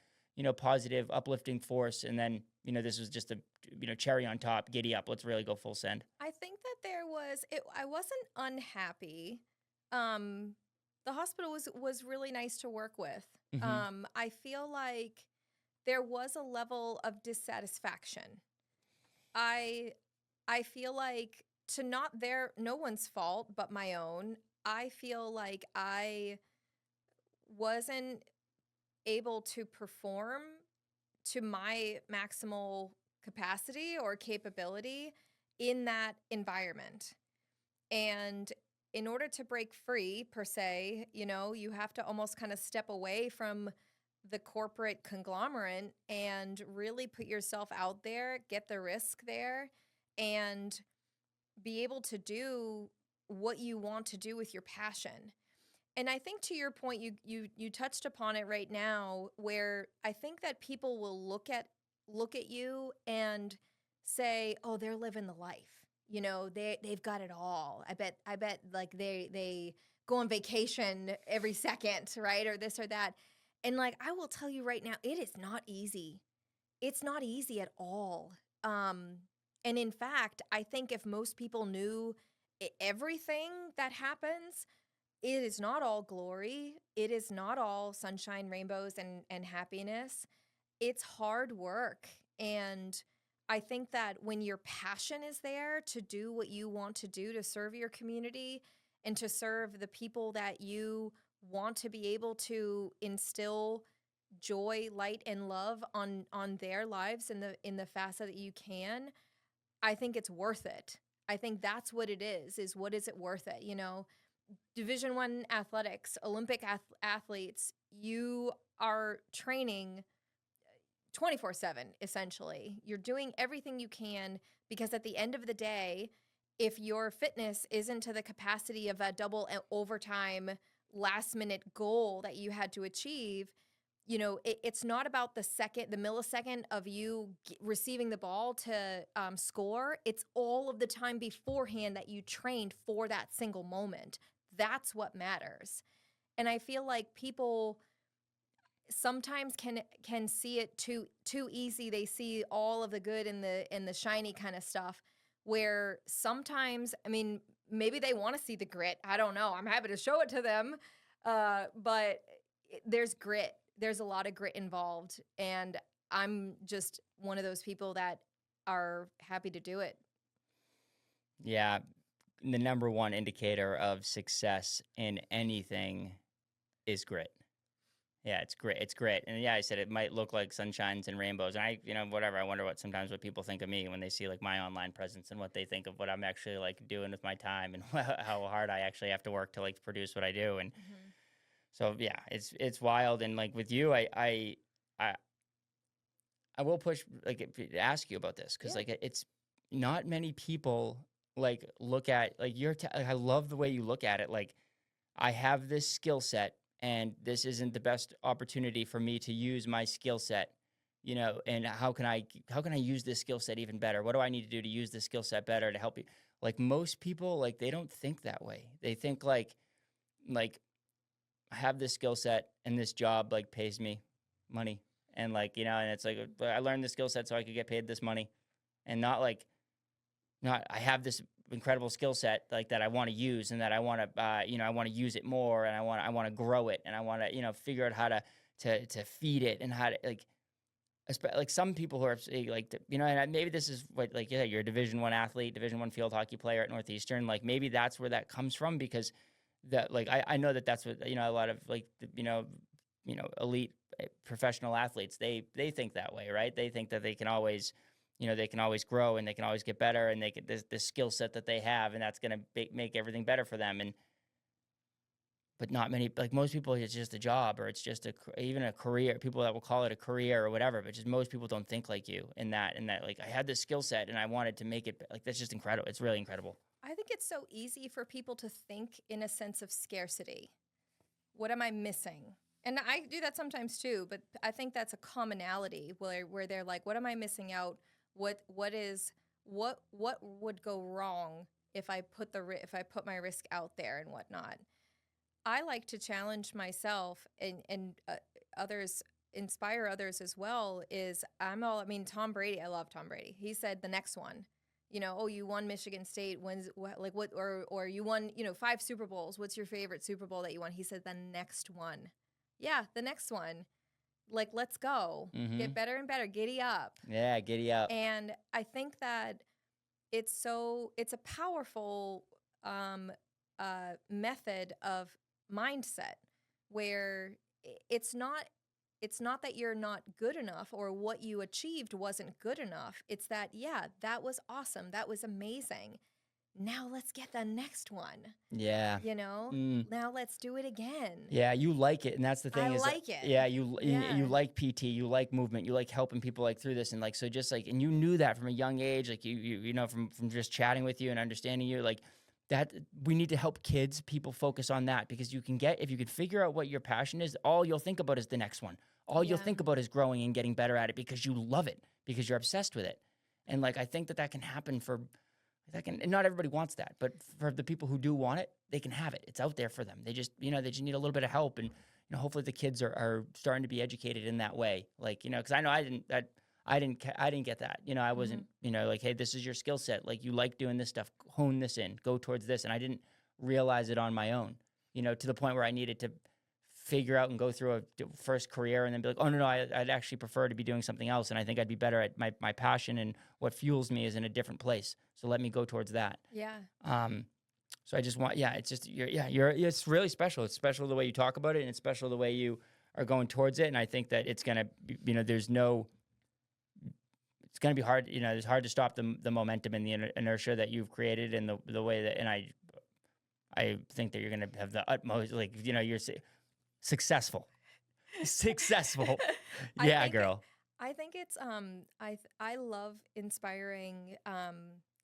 positive, uplifting force? And then, this was just a, cherry on top, giddy up. Let's really go full send. I think that I wasn't unhappy. The hospital was really nice to work with. Mm-hmm. I feel like there was a level of dissatisfaction. I feel like, no one's fault but my own. I feel like I wasn't able to perform to my maximal capacity or capability in that environment. And in order to break free, per se, you have to almost kind of step away from the corporate conglomerate and really put yourself out there, get the risk there, and be able to do what you want to do with your passion. And I think, to your point, you touched upon it right now, where I think that people will look at you and say, "Oh, they're living the life. They've got it all. I bet like they go on vacation every second, right? Or this or that." And like, I will tell you right now, it is not easy. It's not easy at all. And in fact, I think if most people knew everything that happens, it is not all glory. It is not all sunshine, rainbows, and happiness. It's hard work. And I think that when your passion is there to do what you want to do, to serve your community and to serve the people that you want to be able to instill joy, light, and love on their lives in the facet that you can, I think it's worth it. I think that's what it is what is it worth it? Division I athletics, Olympic athletes, you are training 24/7, essentially. You're doing everything you can, because at the end of the day, if your fitness isn't to the capacity of a double overtime last minute goal that you had to achieve, it's not about the millisecond of you receiving the ball to score. It's all of the time beforehand that you trained for that single moment. That's what matters. And I feel like people sometimes can see it too easy. They see all of the good and the shiny kind of stuff, where sometimes, I mean, maybe they want to see the grit. I don't know. I'm happy to show it to them. But there's grit. There's a lot of grit involved. And I'm just one of those people that are happy to do it. Yeah. The number one indicator of success in anything is grit. Yeah, it's great. It's great. And yeah, I said it might look like sunshines and rainbows. And whatever. I wonder what people think of me when they see like my online presence and what they think of what I'm actually like doing with my time and how hard I actually have to work to like produce what I do. And Mhm. so yeah, it's wild. And like with you, I I will push like ask you about this because Yeah. like it's not many people like look at like like, I love the way you look at it. Like I have this skill set and this isn't the best opportunity for me to use my skill set, and how can I use this skill set even better? What do I need to do to use this skill set better to help you? Like most people, like they don't think that way. They think like I have this skill set and this job like pays me money. And like, and it's like I learned the skill set so I could get paid this money and not like not I have this incredible skill set like that I want to use and that I want to I want to use it more and I want to grow it and I want to figure out how to feed it and how to like some people who are like and maybe this is what like yeah you're a Division 1 athlete, Division 1 field hockey player at Northeastern, like maybe that's where that comes from because that like I know that that's what a lot of like elite professional athletes they think that way, right? They think that they can always they can always grow and they can always get better and they can this skill set that they have and that's going to make everything better for them. And but not many, like most people, it's just a job or it's just even a career. People that will call it a career or whatever, but just most people don't think like you in that like I had this skill set and I wanted to make it like that's just incredible. It's really incredible. I think it's so easy for people to think in a sense of scarcity. What am I missing? And I do that sometimes too, but I think that's a commonality where they're like, what am I missing out? What would go wrong if I if I put my risk out there and whatnot? I like to challenge myself and others, inspire others as well. I mean, Tom Brady. I love Tom Brady. He said the next one. Oh, you won Michigan State. When's like what? Or you won, 5 Super Bowls. What's your favorite Super Bowl that you won? He said the next one. Yeah, the next one. Like, let's go. Mm-hmm. Get better and better. Giddy up. Yeah, giddy up. And I think that it's a powerful method of mindset where it's not that you're not good enough or what you achieved wasn't good enough. It's that, yeah, that was awesome, that was amazing, now let's get the next one, Yeah. Mm. now let's do it again. Yeah, you like it, and that's the I thing is, like it. yeah, you Yeah. like PT, you like movement, you like helping people like through this, and like so just like, and you knew that from a young age, like from just chatting with you and understanding you, like that we need to help kids, people focus on that because if you could figure out what your passion is, all you'll think about is the next one. All you'll Yeah. think about is growing and getting better at it because you love it, because you're obsessed with it, and like I think that can happen and not everybody wants that, but for the people who do want it, they can have it. It's out there for them. They just, they just need a little bit of help. And, hopefully the kids are starting to be educated in that way. Like, cause I know I didn't get that. I wasn't, like, hey, this is your skill set. Like you like doing this stuff, hone this in, go towards this. And I didn't realize it on my own, to the point where I needed to figure out and go through a first career and then be like, oh no, I'd actually prefer to be doing something else. And I think I'd be better at my passion and what fuels me is in a different place. So let me go towards that. Yeah. So I just want, yeah, it's just, it's really special. It's special the way you talk about it and it's special the way you are going towards it. And I think that it's going to, it's going to be hard, it's hard to stop the momentum and the inertia that you've created and the way that, and I think that you're going to have the utmost, like, you're successful. Yeah, girl. I think it's I love inspiring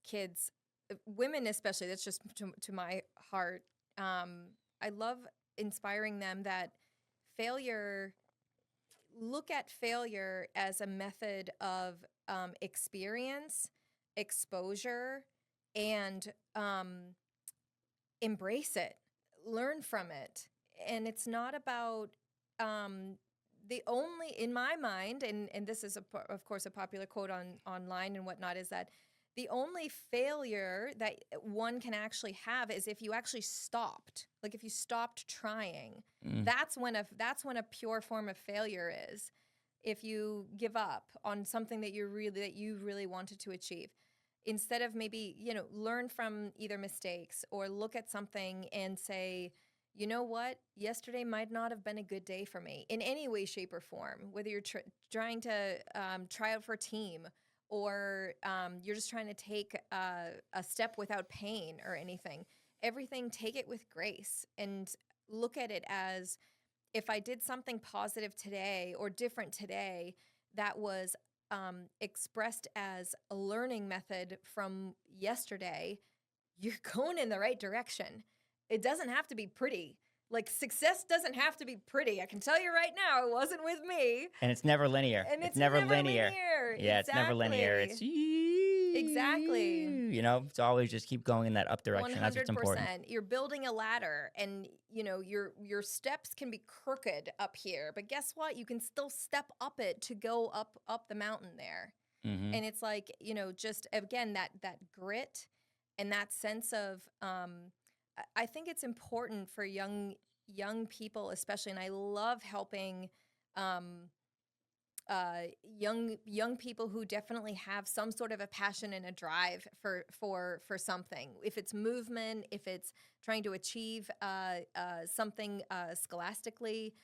kids, women especially. That's just to my heart. I love inspiring them that failure look at failure as a method of experience, exposure, and embrace it, learn from it. And it's not about the only, in my mind, and this is of course a popular quote online and whatnot, is that the only failure that one can actually have is if you actually stopped, like if you stopped trying. That's when a pure form of failure is. If you give up on something that you really wanted to achieve, instead of maybe learn from either mistakes or look at something and say, you know what? Yesterday might not have been a good day for me in any way, shape, or form. Whether you're trying to try out for a team, or you're just trying to take a step without pain or anything, everything, take it with grace and look at it as, if I did something positive today or different today that was expressed as a learning method from yesterday, you're going in the right direction. It doesn't have to be pretty. Like, success doesn't have to be pretty. I can tell you right now, it wasn't with me. And it's never linear. And It's it's never never linear. linear. Yeah, it's never linear. It's Exactly. it's always just keep going in that up direction. That's what's important. 100%. You're building a ladder, and your steps can be crooked up here, but guess what? You can still step up it to go up the mountain there. Mm-hmm. And it's like, just again, that grit and that sense of I think it's important for young people especially, and I love helping young people who definitely have some sort of a passion and a drive for something. If it's movement, if it's trying to achieve something scholastically,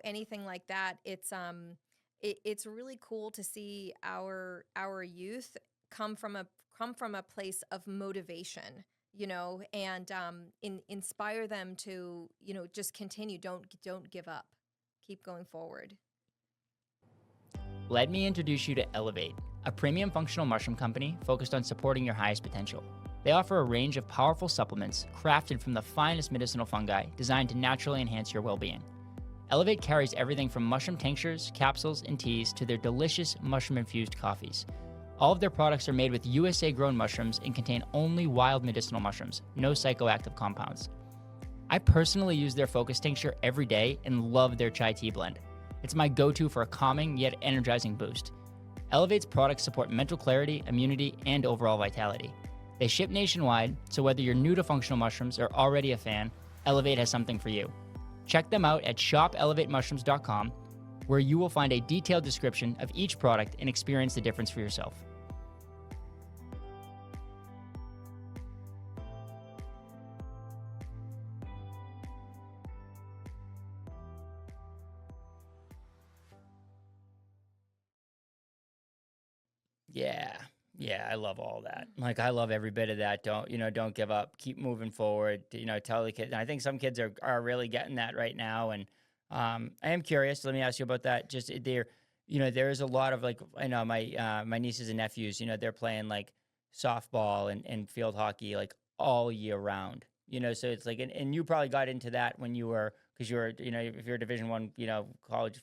anything like that. It's really cool to see our youth come from a place of motivation, and inspire them to, just continue. Don't give up. Keep going forward. Let me introduce you to Elevate, a premium functional mushroom company focused on supporting your highest potential. They offer a range of powerful supplements crafted from the finest medicinal fungi designed to naturally enhance your well-being. Elevate carries everything from mushroom tinctures, capsules, and teas to their delicious mushroom-infused coffees. All of their products are made with USA-grown mushrooms and contain only wild medicinal mushrooms, no psychoactive compounds. I personally use their Focus Tincture every day and love their chai tea blend. It's my go-to for a calming yet energizing boost. Elevate's products support mental clarity, immunity, and overall vitality. They ship nationwide, so whether you're new to functional mushrooms or already a fan, Elevate has something for you. Check them out at shopelevatemushrooms.com, where you will find a detailed description of each product and experience the difference for yourself. Yeah, I love all that. Like, I love every bit of that. Don't give up. Keep moving forward. Tell the kids. And I think some kids are really getting that right now. And I am curious. Let me ask you about that. Just there is a lot of, like, I know my nieces and nephews. They're playing like softball and field hockey like all year round. So it's like, and you probably got into that when you were, because you were, if you're a Division I, college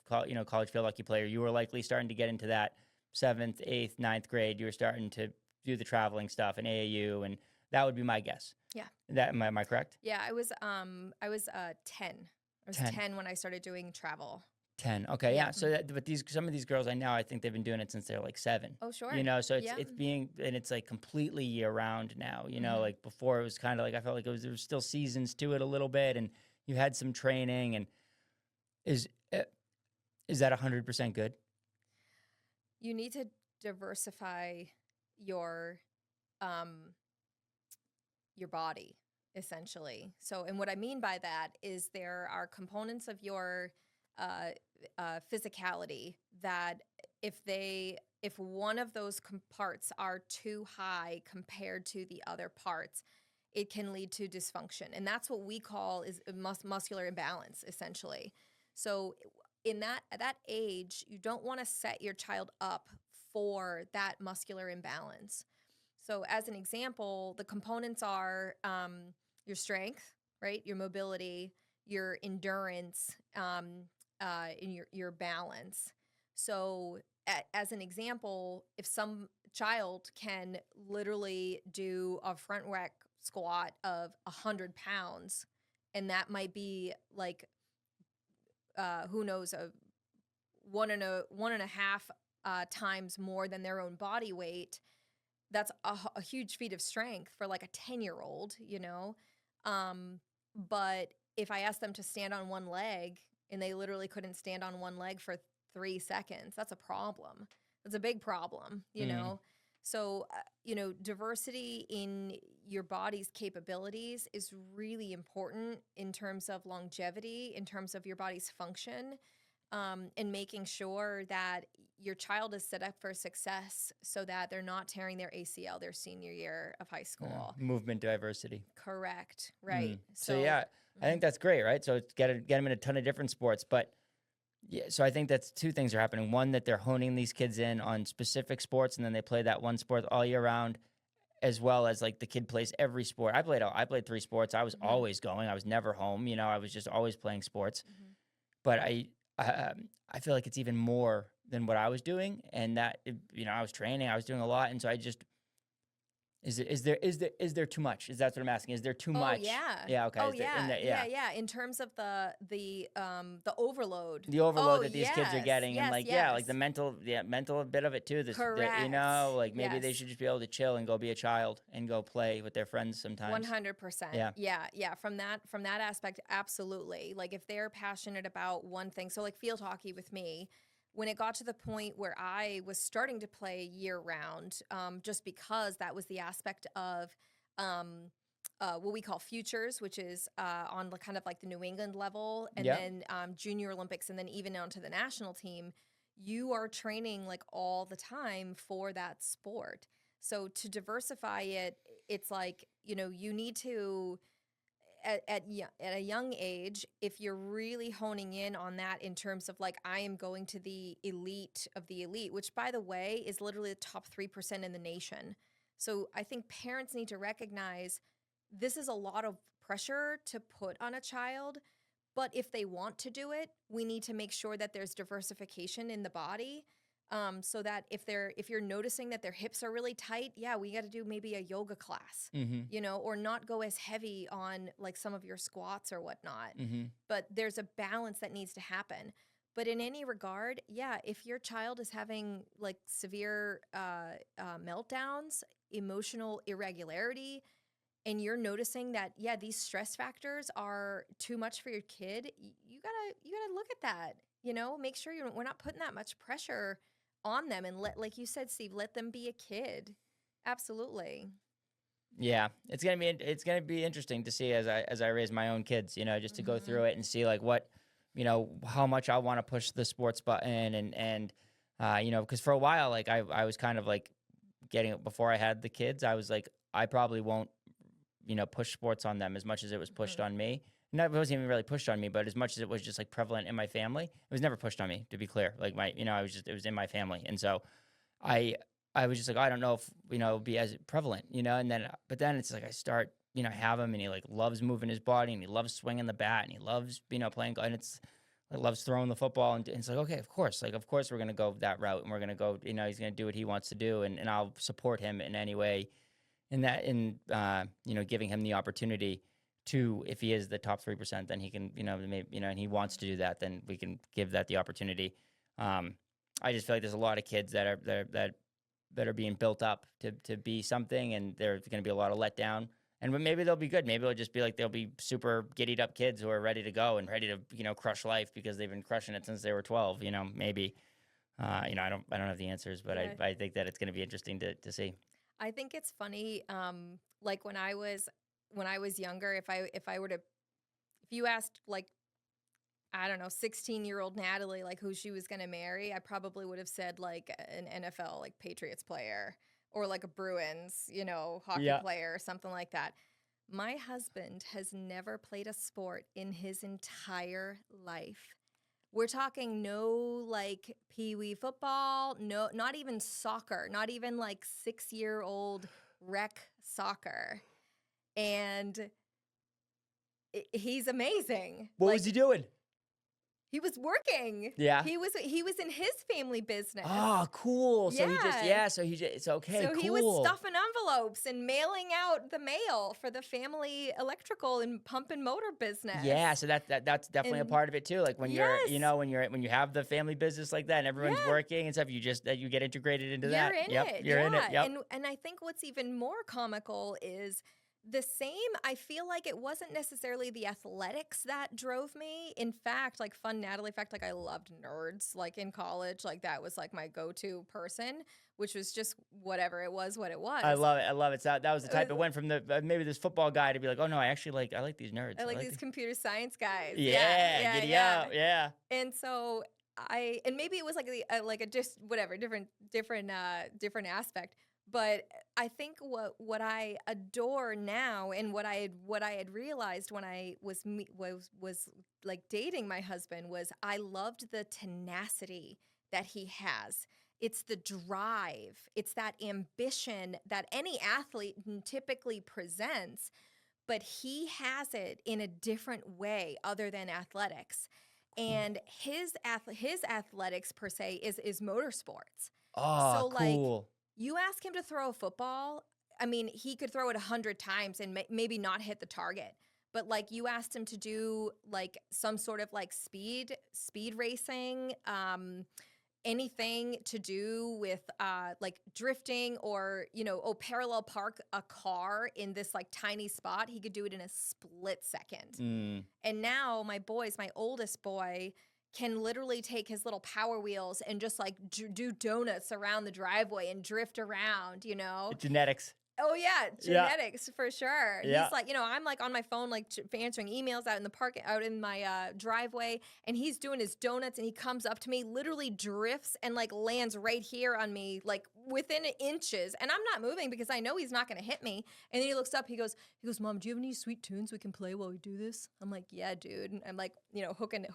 field hockey player, you were likely starting to get into that 7th, 8th, 9th grade. You were starting to do the traveling stuff in AAU, and that would be my guess. Yeah. Am I correct? Yeah, I was 10. I was 10 when I started doing travel. 10. Okay, yeah. So but some of these girls I know, I think they've been doing it since they're like 7. Oh, sure. So it's like completely year round now. Mm-hmm. Like before it was kind of like, I felt like there was still seasons to it a little bit, and you had some training. And is that 100% good? You need to diversify your body, essentially. So, and what I mean by that is there are components of your physicality that if one of those parts are too high compared to the other parts, it can lead to dysfunction. And that's what we call is muscular imbalance, essentially. So at that age, you don't want to set your child up for that muscular imbalance. So as an example, the components are your strength, right? Your mobility, your endurance, and your balance. So as an example, if some child can literally do a front rack squat of 100 pounds, and that might be like, who knows, one and a half times more than their own body weight, that's a huge feat of strength for like a 10-year-old, but if I asked them to stand on one leg and they literally couldn't stand on one leg for 3 seconds, that's a problem. That's a big problem, So, diversity in your body's capabilities is really important in terms of longevity, in terms of your body's function, and making sure that your child is set up for success so that they're not tearing their ACL their senior year of high school. Movement diversity. Correct. Right. So So, yeah, I think that's great, right? So it's get them in a ton of different sports, but yeah. So I think that's two things are happening. One, that they're honing these kids in on specific sports, and then they play that one sport all year round, as well as like the kid plays every sport. I played three sports. I was mhm, always going. I was never home. I was just always playing sports. mhm. But I feel like it's even more than what I was doing, and I was training. I was doing a lot, and so I just is there too much? Is that what I'm asking? Is there too Oh much? yeah. Yeah. Okay. Oh Is there in yeah. there? Yeah, Yeah. yeah. In terms of the overload. The overload Oh that these kids are yes. getting, and Yes, like like the yes. mental bit of it too. Correct. Like maybe they Yes. should just be able to chill and go be a child and go play with their friends sometimes. 100%. Yeah. Yeah, yeah. From that aspect, absolutely. Like if they're passionate about one thing, so like field hockey with me, when it got to the point where I was starting to play year round, just because that was the aspect of um, what we call futures, which is on kind of like the New England level, and Yeah. then Junior Olympics, and then even onto the national team. You are training like all the time for that sport. So to diversify it, it's like, you need to at a young age, if you're really honing in on that in terms of like I am going to the elite of the elite, which by the way is literally the top 3% in the nation. So I think parents need to recognize this is a lot of pressure to put on a child, but if they want to do it, we need to make sure that there's diversification in the body. So that if you're noticing that their hips are really tight, yeah, we got to do maybe a yoga class, Mm-hmm. or not go as heavy on like some of your squats or whatnot. Mm-hmm. But there's a balance that needs to happen. But in any regard, yeah, if your child is having like severe meltdowns, emotional irregularity, and you're noticing that, yeah, these stress factors are too much for your kid, you gotta look at that. Make sure we're not putting that much pressure on them, and like you said, Steve, let them be a kid. Absolutely. Yeah, it's gonna be interesting to see as I raise my own kids. Just to go Hmm. through it and see like what, how much I want to push the sports button and because for a while like I was kind of like getting before I had the kids, I was like I probably won't push sports on them as much as it was pushed Hmm. on me. No, it wasn't even really pushed on me, but as much as it was just like prevalent in my family, it was never pushed on me. To be clear, like it was in my family, and so I I was just like, I don't know if it'll be as prevalent, and then but then it's like I start have him and he like loves moving his body and he loves swinging the bat and he loves playing and it's like loves throwing the football and it's like okay, of course we're gonna go that route and we're gonna go he's gonna do what he wants to do and I'll support him in any way giving him the opportunity to if he is the top 3%, then he can maybe and he wants to do that, then we can give that the opportunity. Um, I just feel like there's a lot of kids that are being built up to be something, and there's going to be a lot of letdown. And but maybe they'll be good. Maybe it'll just be like they'll be super giddied up kids who are ready to go and ready to crush life because they've been crushing it since they were 12. Maybe. I don't have the answers, but Yeah. I think that it's going to be interesting to see. I think it's funny. Like when I was younger, if you asked like, I don't know, 16-year-old Natalie, like who she was going to marry, I probably would have said like an NFL, like Patriots player, or like a Bruins, hockey Yeah. player or something like that. My husband has never played a sport in his entire life. We're talking no like pee-wee football, no, not even soccer, not even like 6-year-old rec soccer. And he's amazing. What was Like he doing? he was working. Yeah. He was in his family business. Oh, cool. So he just Yeah. it's okay, So he was cool. stuffing envelopes and mailing out the mail for the family electrical and pump and motor business. Yeah, so that's definitely a And part of it too. Like when you're, yes, when you have the family business like that and everyone's yeah, working and stuff, you just that you get integrated into you're that. in Yep, it. you're in it. Yeah. Yep. And I think what's even more comical is The same. I feel like it wasn't necessarily the athletics that drove me. In fact, like fun Natalie fact, like I loved nerds. Like in college, like that was like my go-to person, which was just whatever it was, what it I was. love it. I love it. So that was the It type. It was- went from the maybe this football guy to be like, oh no, I like these nerds. I I like like these the computer science guys. Yeah, yeah, yeah, giddy yeah. up, yeah. And so and maybe it was like like a just whatever different aspect. But I think what I adore now, and what I had realized when I was like dating my husband, was I loved the tenacity that he has. It's the drive, it's that ambition that any athlete typically presents, but he has it in a different way other than athletics. And his athletics per se is motorsports. Oh, So like cool. you ask him to throw a football, I mean, he could throw it 100 times and maybe not hit the target. But like you asked him to do like some sort of like speed racing, anything to do with like drifting, or parallel park a car in this like tiny spot, he could do it in a split second. Mm. And now my oldest boy can literally take his little Power Wheels and just like do donuts around the driveway and drift around, Genetics. Oh yeah, Yeah. genetics for sure. Yeah. He's like, I'm like on my phone, like answering emails out in the park, out in my driveway, and he's doing his donuts, and he comes up to me, literally drifts and like lands right here on me, like within inches, and I'm not moving because I know he's not going to hit me. And then he looks up, he goes, Mom, do you have any sweet tunes we can play while we do this? I'm like, yeah, dude. And I'm like, hooking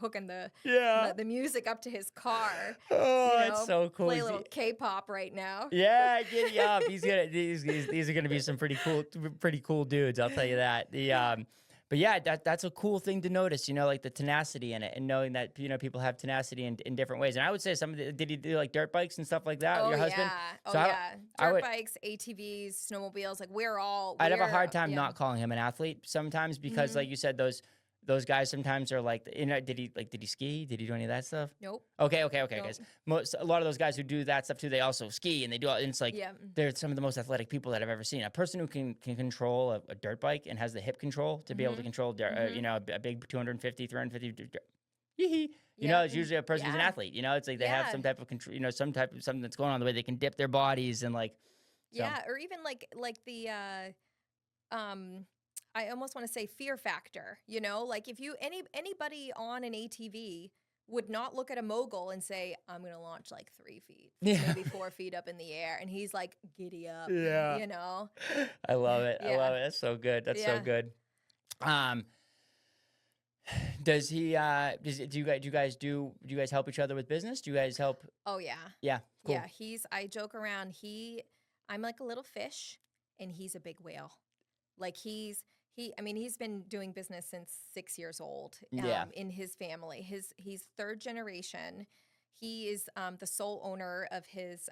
Yeah. the music up to his car. Oh, it's so cool. Play a little K-pop right now. Yeah, giddy up. These are gonna be some pretty cool dudes. I'll tell you that. But yeah, that's a cool thing to notice. Like the tenacity in it, and knowing that people have tenacity in different ways. And I would say did he do like dirt bikes and stuff like that? Oh, Your husband? yeah. So Yeah. I Dirt would- bikes, ATVs, snowmobiles, like I'd have a hard time not calling him an athlete sometimes because, Mhm. like you said, those guys sometimes are like, did he ski? Did he do any of that stuff? Nope. Okay, Nope. guys. A lot of those guys who do that stuff too, they also ski and they do. And it's like Yeah. they're some of the most athletic people that I've ever seen. A person who can control a dirt bike and has the hip control to be able to control, a big 250, 350. Yee-hee. It's usually a person who's an Yeah. athlete. It's like they have some type of control. Something that's going on the way they can dip their bodies and like. So. Yeah, or even like the I almost want to say fear factor, like if anybody on an ATV would not look at a mogul and say, I'm going to launch like 3 feet, maybe 4 feet up in the air. And he's like, giddy up, Yeah. I love it. I Yeah. love it. That's so good. That's so Yeah. good. Does he, do you guys help each other with business? Do you guys help? Oh, yeah. Yeah. Cool. Yeah, I joke around. I'm like a little fish and he's a big whale. Like he's been doing business since 6 years old. Yeah. In his family, he's third generation. He is the sole owner of his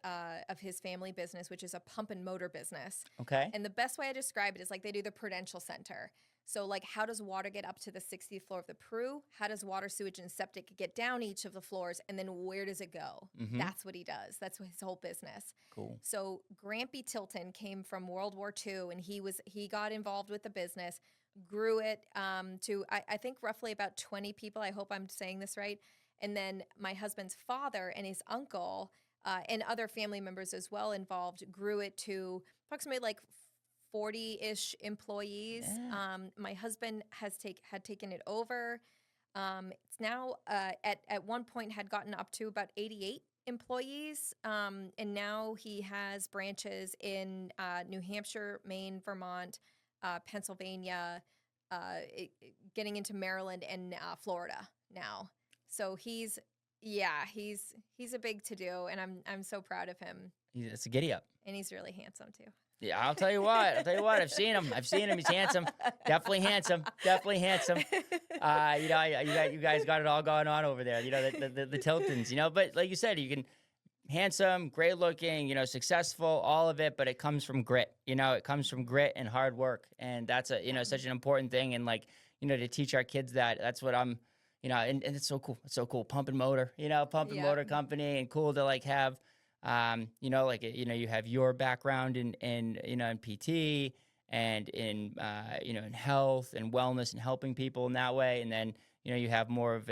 family business, which is a pump and motor business. Okay. And the best way I describe it is like they do the Prudential Center. So like, how does water get up to the 60th floor of the Peru? How does water, sewage, and septic get down each of the floors? And then where does it go? Mhm. That's what he does. That's his whole business. Cool. So Grampy Tilton came from World War II, and he got involved with the business, grew it to I think roughly about 20 people. I hope I'm saying this right. And then my husband's father and his uncle and other family members as well involved grew it to approximately like 40-ish employees. Yeah. My husband had taken it over. It's now at one point had gotten up to about 88 employees, and now he has branches in New Hampshire, Maine, Vermont, Pennsylvania, getting into Maryland and Florida now. So he's a big to-do, and I'm so proud of him. It's a giddy up. And he's really handsome too. Yeah, I'll tell you what. I've seen him. He's handsome. Definitely handsome. You guys got it all going on over there. The Tiltons. But like you said, you can handsome, great looking. Successful, all of it. But it comes from grit. It comes from grit and hard work, and that's such an important thing. And like to teach our kids that. That's what I'm. And it's so cool. It's so cool. Pump and motor. Pump and motor company, and cool to like have. You have your background in PT and in in health and wellness and helping people in that way. And then you have more of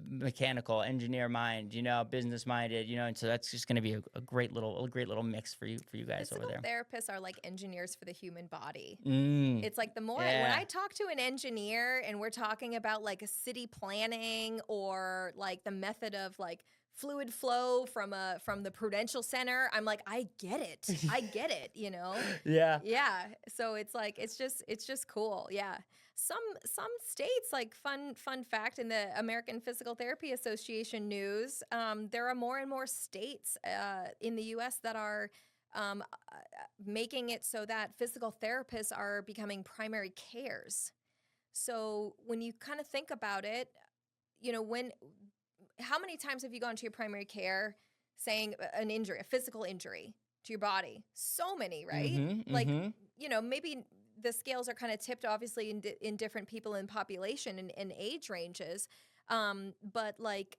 mechanical engineer mind, business minded, and so that's just going to be a great little mix for you guys over Physical there. therapists are like engineers for the human body. Mm, It's like the more when yeah. I talk to an engineer and we're talking about like a city planning or like the method of like fluid flow from the Prudential Center, I'm like, I get it. I get it, you know? Yeah. Yeah. So it's like it's just cool. Yeah. Some states, like fun fact in the American Physical Therapy Association news, there are more and more states in the US that are making it so that physical therapists are becoming primary cares. So when you kind of think about it, when how many times have you gone to your primary care saying an injury, a physical injury to your body? So many, right? Mm-hmm. Like, Mm-hmm. maybe the scales are kind of tipped obviously in different people in population and age ranges. But like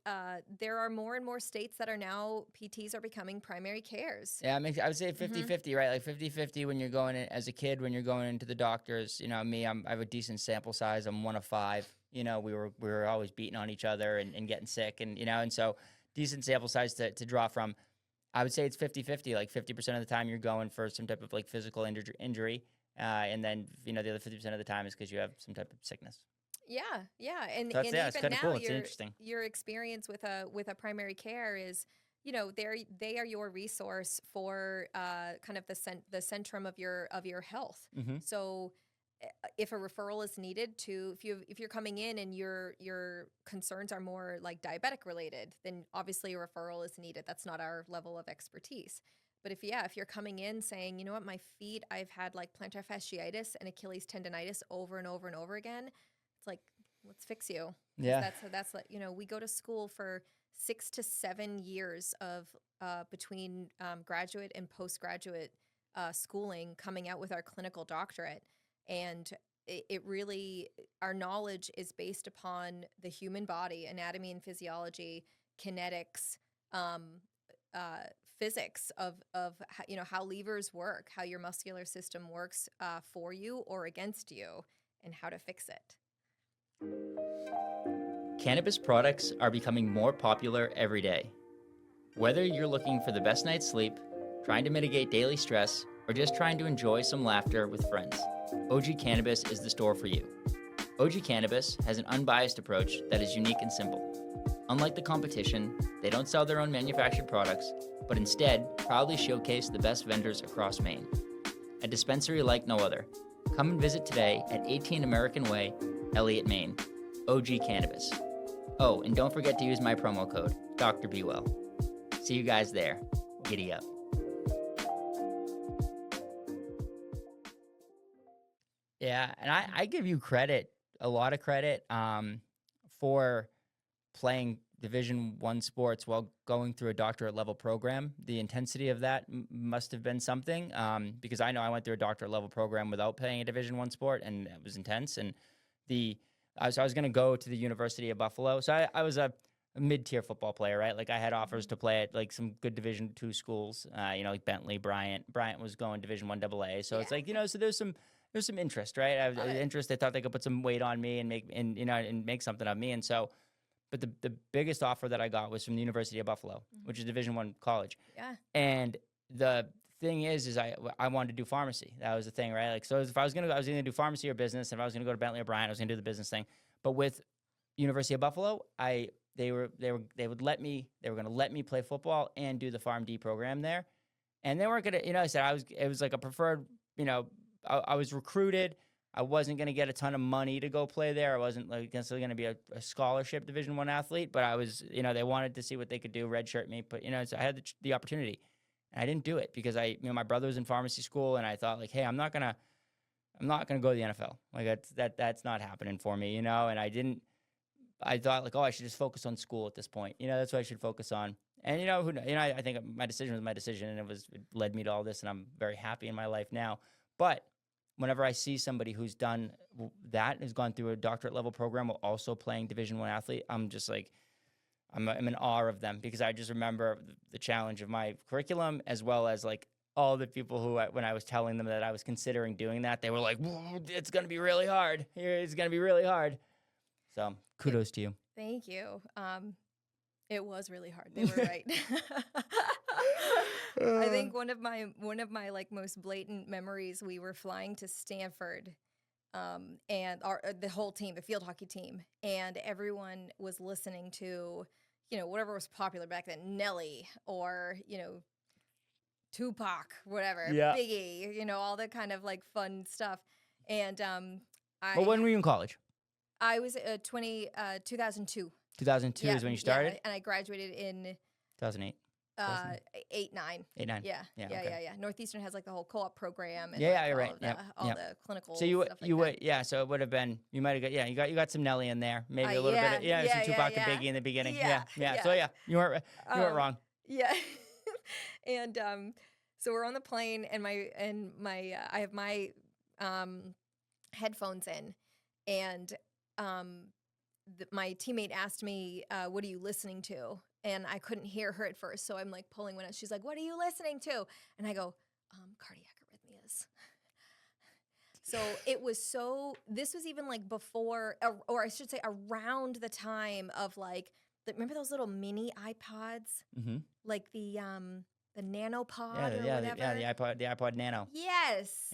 there are more and more states that are now PTs are becoming primary cares. Yeah, I would say Hmm. 50-50, right? Like 50-50 when you're going in as a kid, when you're going into the doctors. Me, I have a decent sample size. I'm one of five. We were always beating on each other and getting sick, and so decent sample size to draw from. I would say it's 50-50. Like 50% of the time you're going for some type of like physical injury, and then the other 50% of the time is because you have some type of sickness. Yeah, yeah, and So and it's even kind of now cool. It's interesting. your experience with a primary care is, they are your resource for kind of the centrum of your health. Mm-hmm. So if a referral is needed to if you're coming in and your concerns are more like diabetic related, then obviously a referral is needed. That's not our level of expertise. But if you're coming in saying, you know what, my feet, I've had like plantar fasciitis and Achilles tendonitis over and over and over again, it's like, let's fix you. Because Yeah. that's like, we go to school for 6 to 7 years of between graduate and postgraduate schooling, coming out with our clinical doctorate. And it really, our knowledge is based upon the human body, anatomy and physiology, kinetics, um, uh, physics of how levers work, how your muscular system works for you or against you, and how to fix it. Cannabis products are becoming more popular every day. Whether you're looking for the best night's sleep, trying to mitigate daily stress, or just trying to enjoy some laughter with friends, OG Cannabis is the store for you. OG Cannabis has an unbiased approach that is unique and simple. Unlike the competition, they don't sell their own manufactured products, but instead proudly showcase the best vendors across Maine. A dispensary like no other. Come and visit today at 18 American Way, Elliott, Maine. OG Cannabis. Oh, and don't forget to use my promo code, Dr. BeeWell. See you guys there. Giddy up. Yeah, and I give you credit, a lot of credit, for playing Division One sports while going through a doctorate level program. The intensity of that must have been something, because I know I went through a doctorate level program without playing a Division One sport, and it was intense. And I was going to go to the University of Buffalo, so I was a mid-tier football player, right? Like I had offers to play at like some good Division Two schools, like Bentley, Bryant. Bryant was going Division One AA, so it's Yeah, like so there's some interest, right? I was got it. interest. They thought they could put some weight on me and make something of me, and so. But the biggest offer that I got was from the University of Buffalo, which is Division One college. Yeah. And the thing is I wanted to do pharmacy. That was the thing, right? Like, so if I was gonna do pharmacy or business, and if I was gonna go to Bentley or Bryant, I was gonna do the business thing. But with University of Buffalo, they were gonna let me play football and do the PharmD program there, and they weren't gonna, I said it was like a preferred, I was recruited. I wasn't going to get a ton of money to go play there. I wasn't like necessarily going to be a scholarship Division One athlete, but I was, they wanted to see what they could do, redshirt me. But so I had the opportunity, and I didn't do it because my brother was in pharmacy school, and I thought like, hey, I'm not gonna go to the NFL. Like that's not happening for me, And I didn't. I thought like, oh, I should just focus on school at this point. That's what I should focus on. And I think my decision was my decision, and it led me to all this, and I'm very happy in my life now. But whenever I see somebody who's done that, has gone through a doctorate level program while also playing Division One athlete, I'm just like, I'm in awe of them, because I just remember the challenge of my curriculum, as well as like all the people who, when I was telling them that I was considering doing that, they were like, "Whoa, it's going to be really hard. It's going to be really hard." So kudos to you. Thank you. It was really hard. They were right. I think one of my like most blatant memories, we were flying to Stanford, and the whole team, the field hockey team, and everyone was listening to, whatever was popular back then, Nelly or, Tupac, whatever, Yeah. Biggie, all that kind of like fun stuff. And Well, when were you in college? I was 2002. 2002 is when you started? Yeah, and I graduated in 2008. 8, 9. 8, 9. Yeah. Okay. Northeastern has like the whole co-op program. And Yeah, like, you're all right. of the clinical. So you stuff like you that. would, yeah. So it would have been, you might have got, you got some Nelly in there, maybe a little bit of, some Tupac and Biggie in the beginning. Yeah. So you weren't wrong. Yeah. And so we're on the plane, and I have my headphones in, and my teammate asked me, "What are you listening to?" And I couldn't hear her at first, so I'm like pulling one out. She's like, "What are you listening to?" And I go, "Cardiac arrhythmias." So this was even like before, or I should say around the time of like, remember those little mini iPods? Mm-hmm. Like the nanopod or yeah, whatever? the iPod Nano. Yes.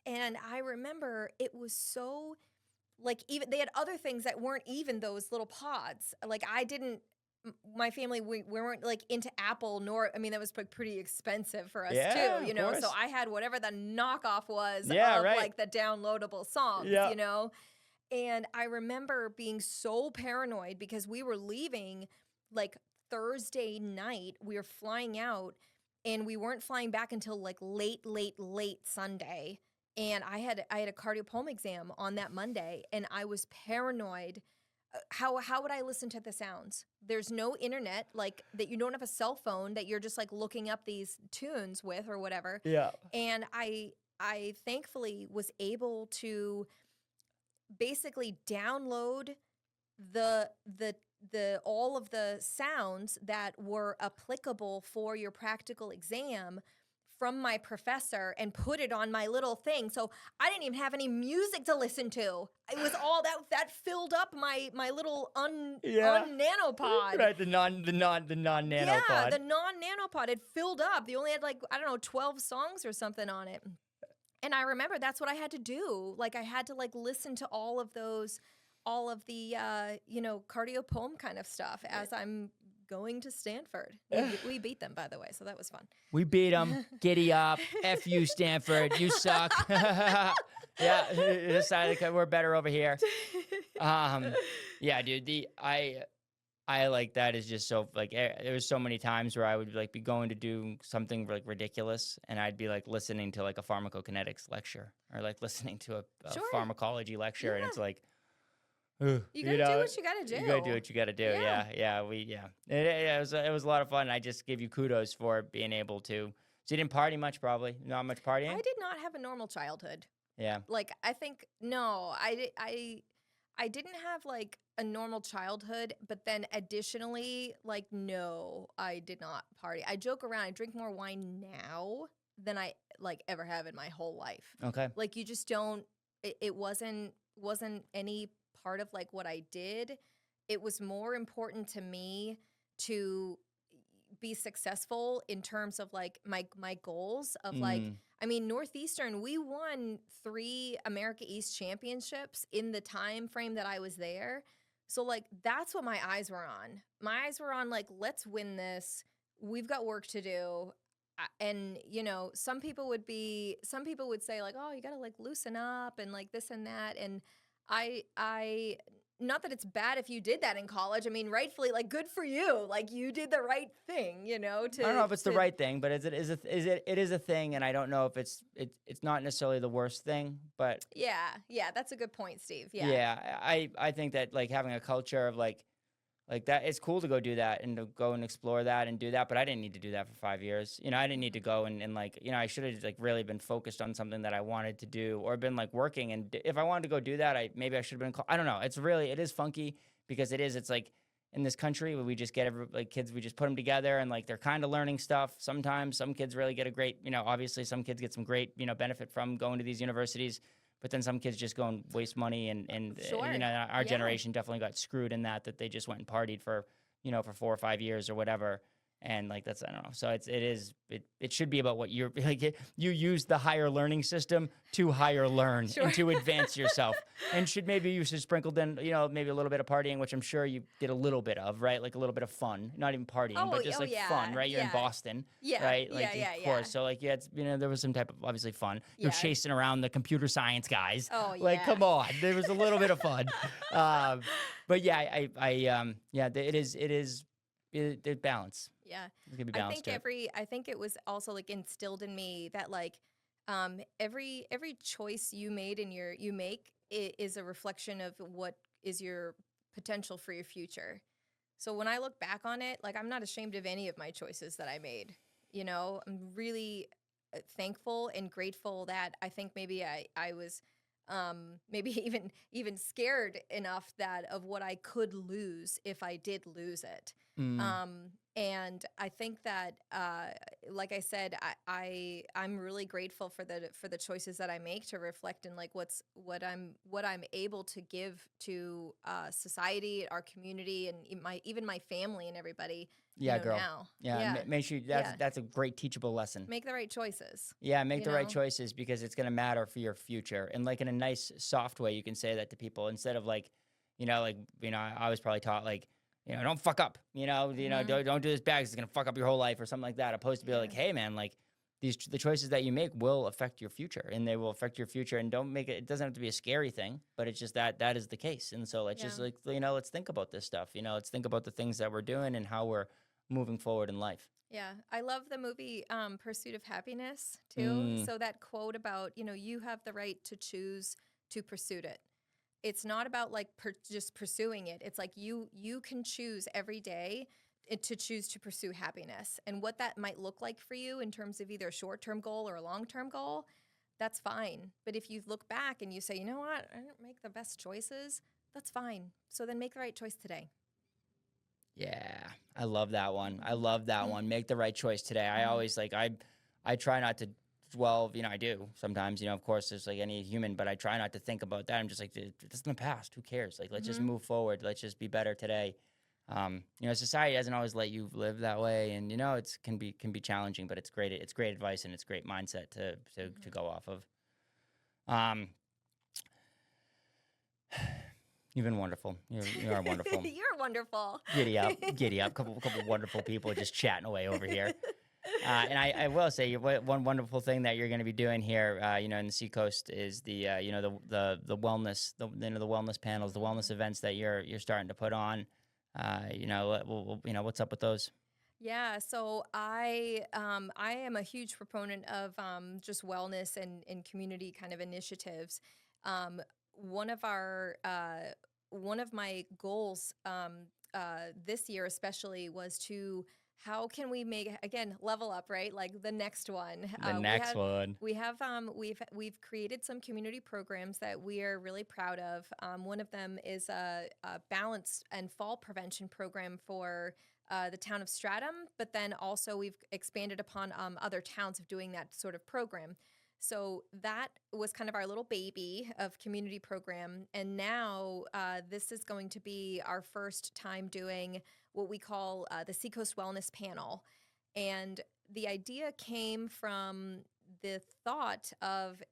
And I remember it was so, like, even they had other things that weren't even those little pods. Like, my family, we weren't like into Apple, that was like pretty expensive for us too, of course. So I had whatever the knockoff was of right. like the downloadable songs, And I remember being so paranoid because we were leaving like Thursday night. We were flying out, and we weren't flying back until like late Sunday. And I had a cardiopulmonary exam on that Monday, and I was paranoid. How would I listen to the sounds? There's no internet, like that. You don't have a cell phone that you're just like looking up these tunes with or whatever. Yeah. And I thankfully was able to basically download the all of the sounds that were applicable for your practical exam from my professor and put it on my little thing. So I didn't even have any music to listen to. It was all that filled up my little nanopod. Right, the non nanopod. Yeah, the non-nanopod had filled up. They only had like, 12 songs or something on it. And I remember that's what I had to do. Like I had to like listen to all of the cardiopulmonary kind of stuff as I'm going to Stanford. We beat them, by the way, so that was fun. We beat them. Giddy up. F you, Stanford. You suck. Yeah, this side we're better over here. Yeah, dude. I like that is just so like there was so many times where I would like be going to do something like ridiculous, and I'd be like listening to like a pharmacokinetics lecture or like listening to a pharmacology lecture, and it's like. You gotta do what you gotta do. You gotta do what you gotta do. Yeah. It was a lot of fun. I just give you kudos for being able to. So you didn't party much, probably not much partying. I did not have a normal childhood. Yeah. Like I think I didn't have like a normal childhood, but then additionally, like no, I did not party. I joke around. I drink more wine now than I like ever have in my whole life. Okay. Like you just don't. It wasn't any part of like what I did. It was more important to me to be successful in terms of like my goals of like, Northeastern, we won 3 America East championships in the time frame that I was there. So like that's what my eyes were on. My eyes were on like, let's win this. We've got work to do. And some people would say like, oh, you got to like loosen up and like this and that. And I not that it's bad if you did that in college. I mean, rightfully, like, good for you. Like, you did the right thing, I don't know if it's the right thing, but it is a thing, and I don't know if it's not necessarily the worst thing, but yeah, that's a good point, Steve. Yeah, I think that like having a culture of like that, it's cool to go do that and to go and explore that and do that, but I didn't need to do that for 5 years. I didn't need to go and like, I should have like really been focused on something that I wanted to do or been like working. And if I wanted to go do that, maybe I should have been, I don't know. It is funky because it's like, in this country where we just get like kids, we just put them together and like they're kind of learning stuff. Sometimes some kids really get a great, obviously some kids get some great, benefit from going to these universities, but then some kids just go and waste money Sure. our Yeah. generation definitely got screwed in that they just went and partied for, for 4 or 5 years or whatever. And like that's, I don't know. So it should be about what you're like. You use the higher learning system to higher learn Sure. and to advance yourself. And maybe you should sprinkle in, maybe a little bit of partying, which I'm sure you did a little bit of, right? Like a little bit of fun, not even partying, but just like yeah. fun, right? You're in Yeah. Boston, Yeah. right? Like Yeah. of course. So like you had, there was some type of obviously fun. You're Yeah. chasing around the computer science guys. Oh, Like, yeah. come on, there was a little bit of fun. But yeah, it balance. Yeah. It can be I balanced. think I think it was also like instilled in me that like every choice you made in you make is a reflection of what is your potential for your future. So when I look back on it, like I'm not ashamed of any of my choices that I made. I'm really thankful and grateful that I think maybe I was maybe even scared enough that of what I could lose if I did lose it. Mm. And I think that, like I said, I'm really grateful for the choices that I make to reflect in like what I'm able to give to society, our community, and even my family and everybody. Yeah, girl. Now. Yeah, make sure that's a great teachable lesson. Make the right choices. Yeah, make the right choices because it's going to matter for your future. And like in a nice, soft way, you can say that to people instead of like, I was probably taught like, don't fuck up, don't do this bad 'cause it's going to fuck up your whole life or something like that. Opposed to be like, hey man, like the choices that you make will affect your future and they will affect your future, and don't make it doesn't have to be a scary thing, but it's just that is the case. And so let's just like, let's think about this stuff, let's think about the things that we're doing and how we're moving forward in life. Yeah, I love the movie Pursuit of Happiness too. So that quote about, you have the right to choose to pursue it. It's not about like just pursuing it. It's like you can choose every day to choose to pursue happiness. And what that might look like for you in terms of either a short-term goal or a long-term goal, that's fine. But if you look back and you say, you know what, I didn't make the best choices, that's fine. So then make the right choice today. Yeah, I love that one. I love that one. Make the right choice today. I always like, I try not to dwell, I do sometimes, of course, there's like any human, but I try not to think about that. I'm just like, it's in the past. Who cares? Like, let's just move forward. Let's just be better today. Society doesn't always let you live that way. And, it can be challenging, but it's great. It's great advice and it's great mindset to go off of. You've been wonderful. You are wonderful. You're wonderful. Giddy up. Couple wonderful people just chatting away over here. And I will say one wonderful thing that you're going to be doing here, in the Seacoast is the wellness, the wellness panels, the wellness events that you're starting to put on. What's up with those? Yeah, so I am a huge proponent of just wellness and community kind of initiatives. One of my goals this year especially was to how can we make again level up, right? Like the next one. We've created some community programs that we are really proud of. One of them is a balance and fall prevention program for the town of Stratham, but then also we've expanded upon other towns of doing that sort of program. So that was kind of our little baby of community program. And now this is going to be our first time doing what we call the Seacoast Wellness Panel. And the idea came from the thought of,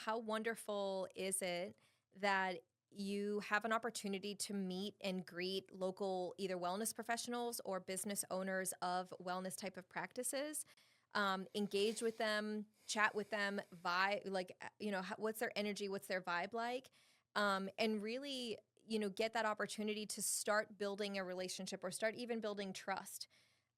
how wonderful is it that you have an opportunity to meet and greet local either wellness professionals or business owners of wellness type of practices. Engage with them, chat with them, what's their energy, what's their vibe like, and really, get that opportunity to start building a relationship or start even building trust.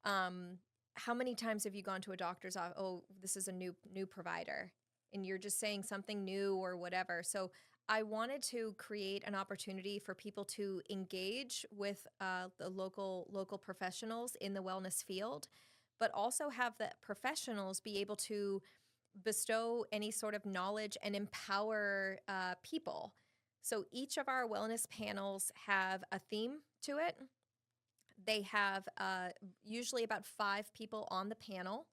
How many times have you gone to a doctor's office? Oh, this is a new provider, and you're just saying something new or whatever. So I wanted to create an opportunity for people to engage with the local professionals in the wellness field, but also have the professionals be able to bestow any sort of knowledge and empower people. So each of our wellness panels have a theme to it. They have usually about 5 people on the panel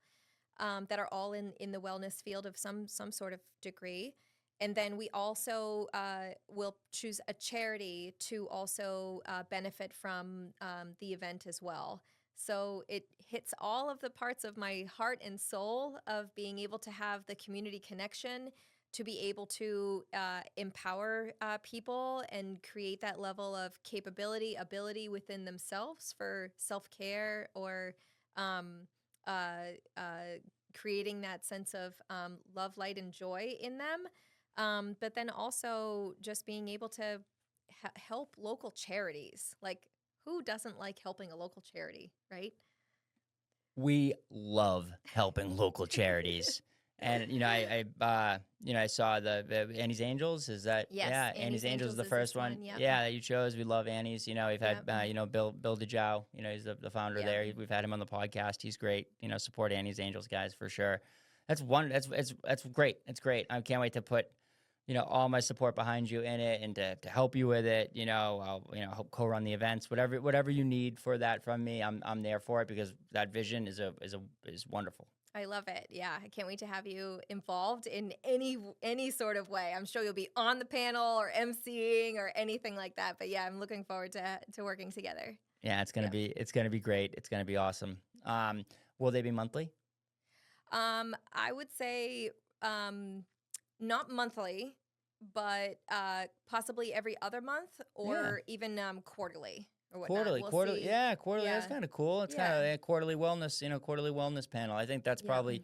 that are all in the wellness field of some sort of degree. And then we also will choose a charity to also benefit from the event as well. So it hits all of the parts of my heart and soul of being able to have the community connection, to be able to empower people and create that level of capability, ability within themselves for self-care, or um, creating that sense of love, light, and joy in them. But then also just being able to help local charities. Like, who doesn't like helping a local charity, right? We love helping local charities. And I saw the Annie's Angels. Is that Yes, yeah? Annie's Annie's Angels is Angels the is this first one. one. Yep. Yeah, that you chose. We love Annie's. We've had Yep. Bill DeJow. He's the founder Yep. there. We've had him on the podcast. He's great. Support Annie's Angels guys for sure. That's one. That's great. It's great. I can't wait to put all my support behind you in it, and to help you with it. I'll help co-run the events, whatever you need for that from me. I'm there for it, because that vision is wonderful. I love it. Yeah, I can't wait to have you involved in any sort of way. I'm sure you'll be on the panel or emceeing or anything like that. But yeah, I'm looking forward to working together. Yeah, it's gonna be great. It's gonna be awesome. Will they be monthly? I would say not monthly, but possibly every other month, or even quarterly or whatnot. Quarterly, We'll quarterly, see. yeah, quarterly. That's Yeah. kind of cool. It's kind of Yeah. a quarterly wellness panel. I think that's Yeah. probably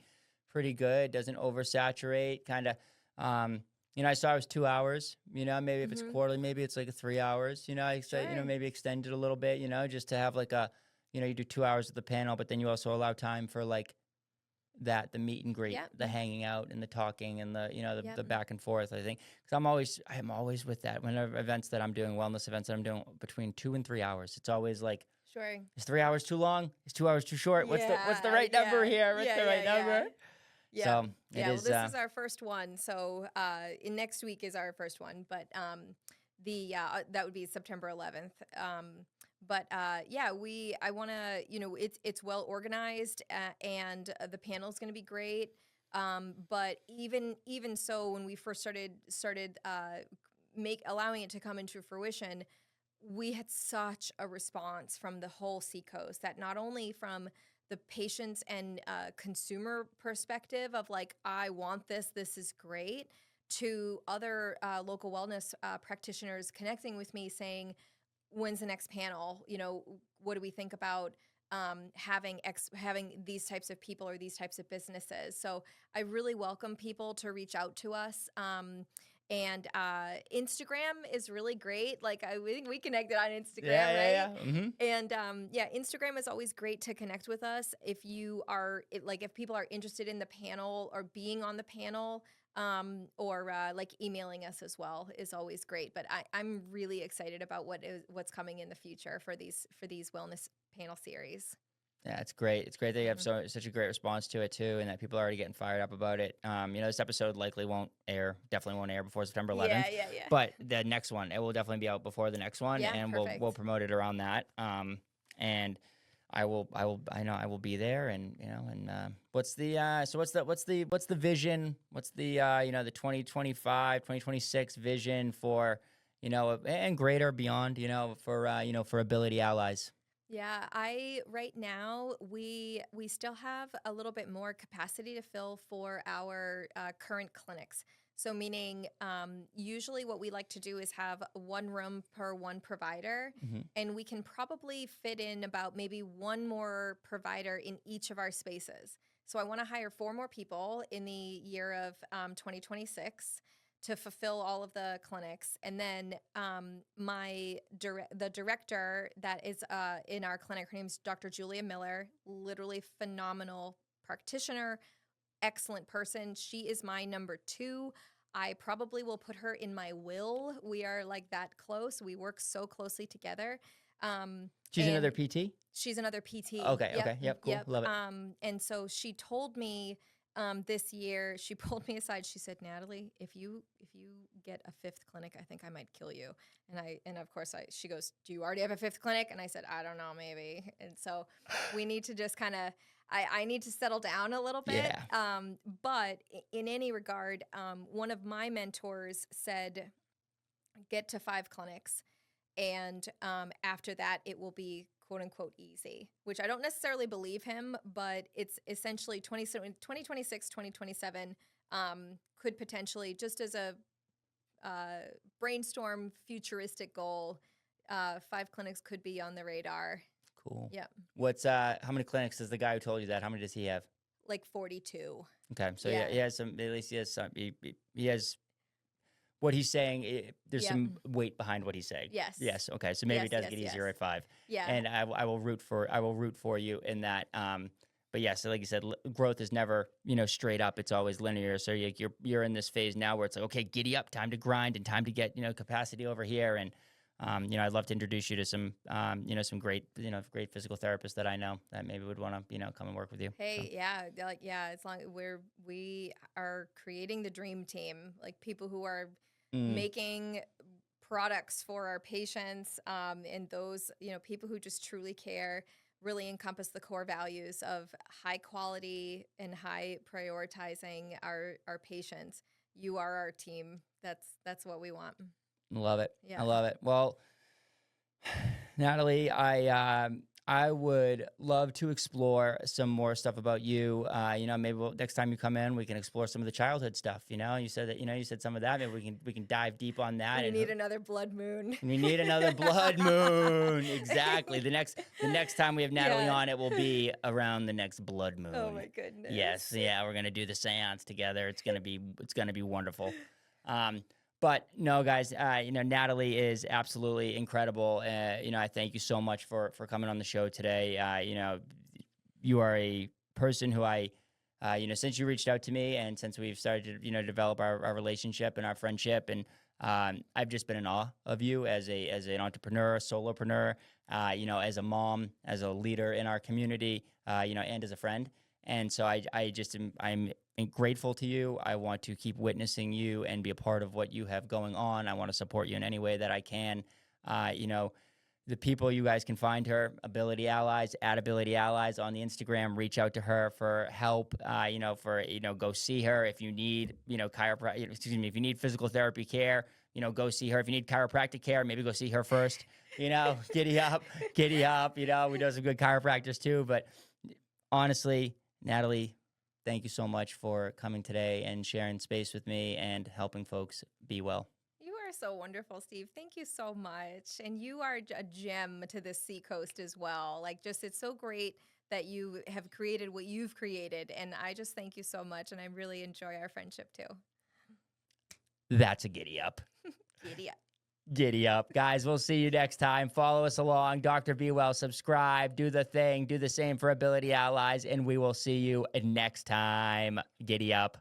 pretty good. Doesn't oversaturate. Kind of, I saw it was 2 hours. Maybe if it's Mm-hmm. quarterly, maybe it's like 3 hours. I say, Sure. maybe extend it a little bit. Just to have like you do 2 hours of the panel, but then you also allow time for like the meet and greet, Yep. the hanging out and the talking and the Yep. the back and forth. I think, because I'm always with that. Whenever events that I'm doing, wellness events that I'm doing, between 2 and 3 hours, it's always like, Sure. is 3 hours too long? Is 2 hours too short? What's the right number Yeah. here? What's the right number? Yeah. So it Yeah. Well, is. this is our first one. So in next week is our first one, but that would be September 11th. But yeah, I want to, it's well organized, and the panel is going to be great. But even so, when we first started allowing it to come into fruition, we had such a response from the whole Seacoast, that not only from the patients and consumer perspective of like, I want this is great, to other local wellness practitioners connecting with me saying, when's the next panel? What do we think about having these types of people or these types of businesses? So I really welcome people to reach out to us. And Instagram is really great. Like, I think we connected on Instagram, right? Yeah. Mm-hmm. And Instagram is always great to connect with us. If people are interested in the panel or being on the panel, or like emailing us as well is always great. But I'm really excited about what's coming in the future for these wellness panel series. Yeah, it's great. It's great that you have such a great response to it too, and that people are already getting fired up about it. This episode likely definitely won't air before September 11th. Yeah. But the next one, it will definitely be out before the next one, Yeah, and perfect. we'll promote it around that. And I will be there, and what's the vision? What's the the 2025, 2026 vision for, and greater beyond, for Ability Allies? Yeah, right now we still have a little bit more capacity to fill for our current clinics. So meaning, usually what we like to do is have one room per one provider, Mm-hmm. and we can probably fit in about maybe one more provider in each of our spaces. So I want to hire 4 more people in the year of 2026 to fulfill all of the clinics. And then the director that is in our clinic, her name's Dr. Julia Miller, literally phenomenal practitioner, excellent person. She is my number 2. I probably will put her in my will. We are like that close. We work so closely together. She's another PT? She's another PT. Okay, yep, cool, love it. And so she told me this year, she pulled me aside. She said, "Natalie, if you get a fifth clinic, I think I might kill you." And of course she goes, "Do you already have a fifth clinic?" And I said, "I don't know, maybe." And so we need to just kind of I need to settle down a little bit. Yeah. But in any regard, one of my mentors said, "Get to 5 clinics. And after that, it will be quote unquote easy," which I don't necessarily believe him, but it's essentially 2026, 2027 could potentially, just as a brainstorm futuristic goal, 5 clinics could be on the radar. Cool. Yep. What's how many clinics does the guy who told you that? How many does he have? Like 42. Okay, so Yeah. he has some. At least he has some. He has what he's saying. There's Yep. some weight behind what he's saying. Yes. Yes. Okay. So maybe Yes, it does yes, get easier yes. at 5. Yeah. And I will root for you in that. But yeah, so like you said, growth is never straight up. It's always linear. So you're in this phase now where it's like, okay, giddy up, time to grind and time to get capacity over here. And I'd love to introduce you to some some great great physical therapists that I know that maybe would want to come and work with you. Hey, yeah, as long we are creating the dream team, like people who are making products for our patients, and those people who just truly care, really encompass the core values of high quality and high prioritizing our patients. You are our team. That's what we want. Love it. Yeah. I love it. Well, Natalie, I would love to explore some more stuff about you. Maybe next time you come in, we can explore some of the childhood stuff. You said that you said some of that. Maybe we can dive deep on that. We need another blood moon. We need another blood moon. Exactly. The next time we have Natalie Yeah. on, it will be around the next blood moon. Oh my goodness. Yes. Yeah. We're gonna do the seance together. It's gonna be wonderful. But no, guys, Natalie is absolutely incredible. I thank you so much for coming on the show today. You are a person who since you reached out to me and since we've started to, develop our relationship and our friendship, and I've just been in awe of you as an entrepreneur, solopreneur, as a mom, as a leader in our community, and as a friend. And so I'm grateful to you. I want to keep witnessing you and be a part of what you have going on. I want to support you in any way that I can. The people you guys can find her, Ability Allies, @Ability Allies on the Instagram. Reach out to her for help. Go see her if you need, if you need physical therapy care, go see her. If you need chiropractic care, maybe go see her first. Giddy up. We do some good chiropractors too. But honestly, Natalie, thank you so much for coming today and sharing space with me and helping folks be well. You are so wonderful, Steve. Thank you so much. And you are a gem to this Seacoast as well. It's so great that you have created what you've created. And I just thank you so much. And I really enjoy our friendship too. That's a giddy up. Giddy up. Giddy up. Guys, we'll see you next time. Follow us along. Dr. BeeWell, subscribe, do the thing, do the same for Ability Allies, and we will see you next time. Giddy up.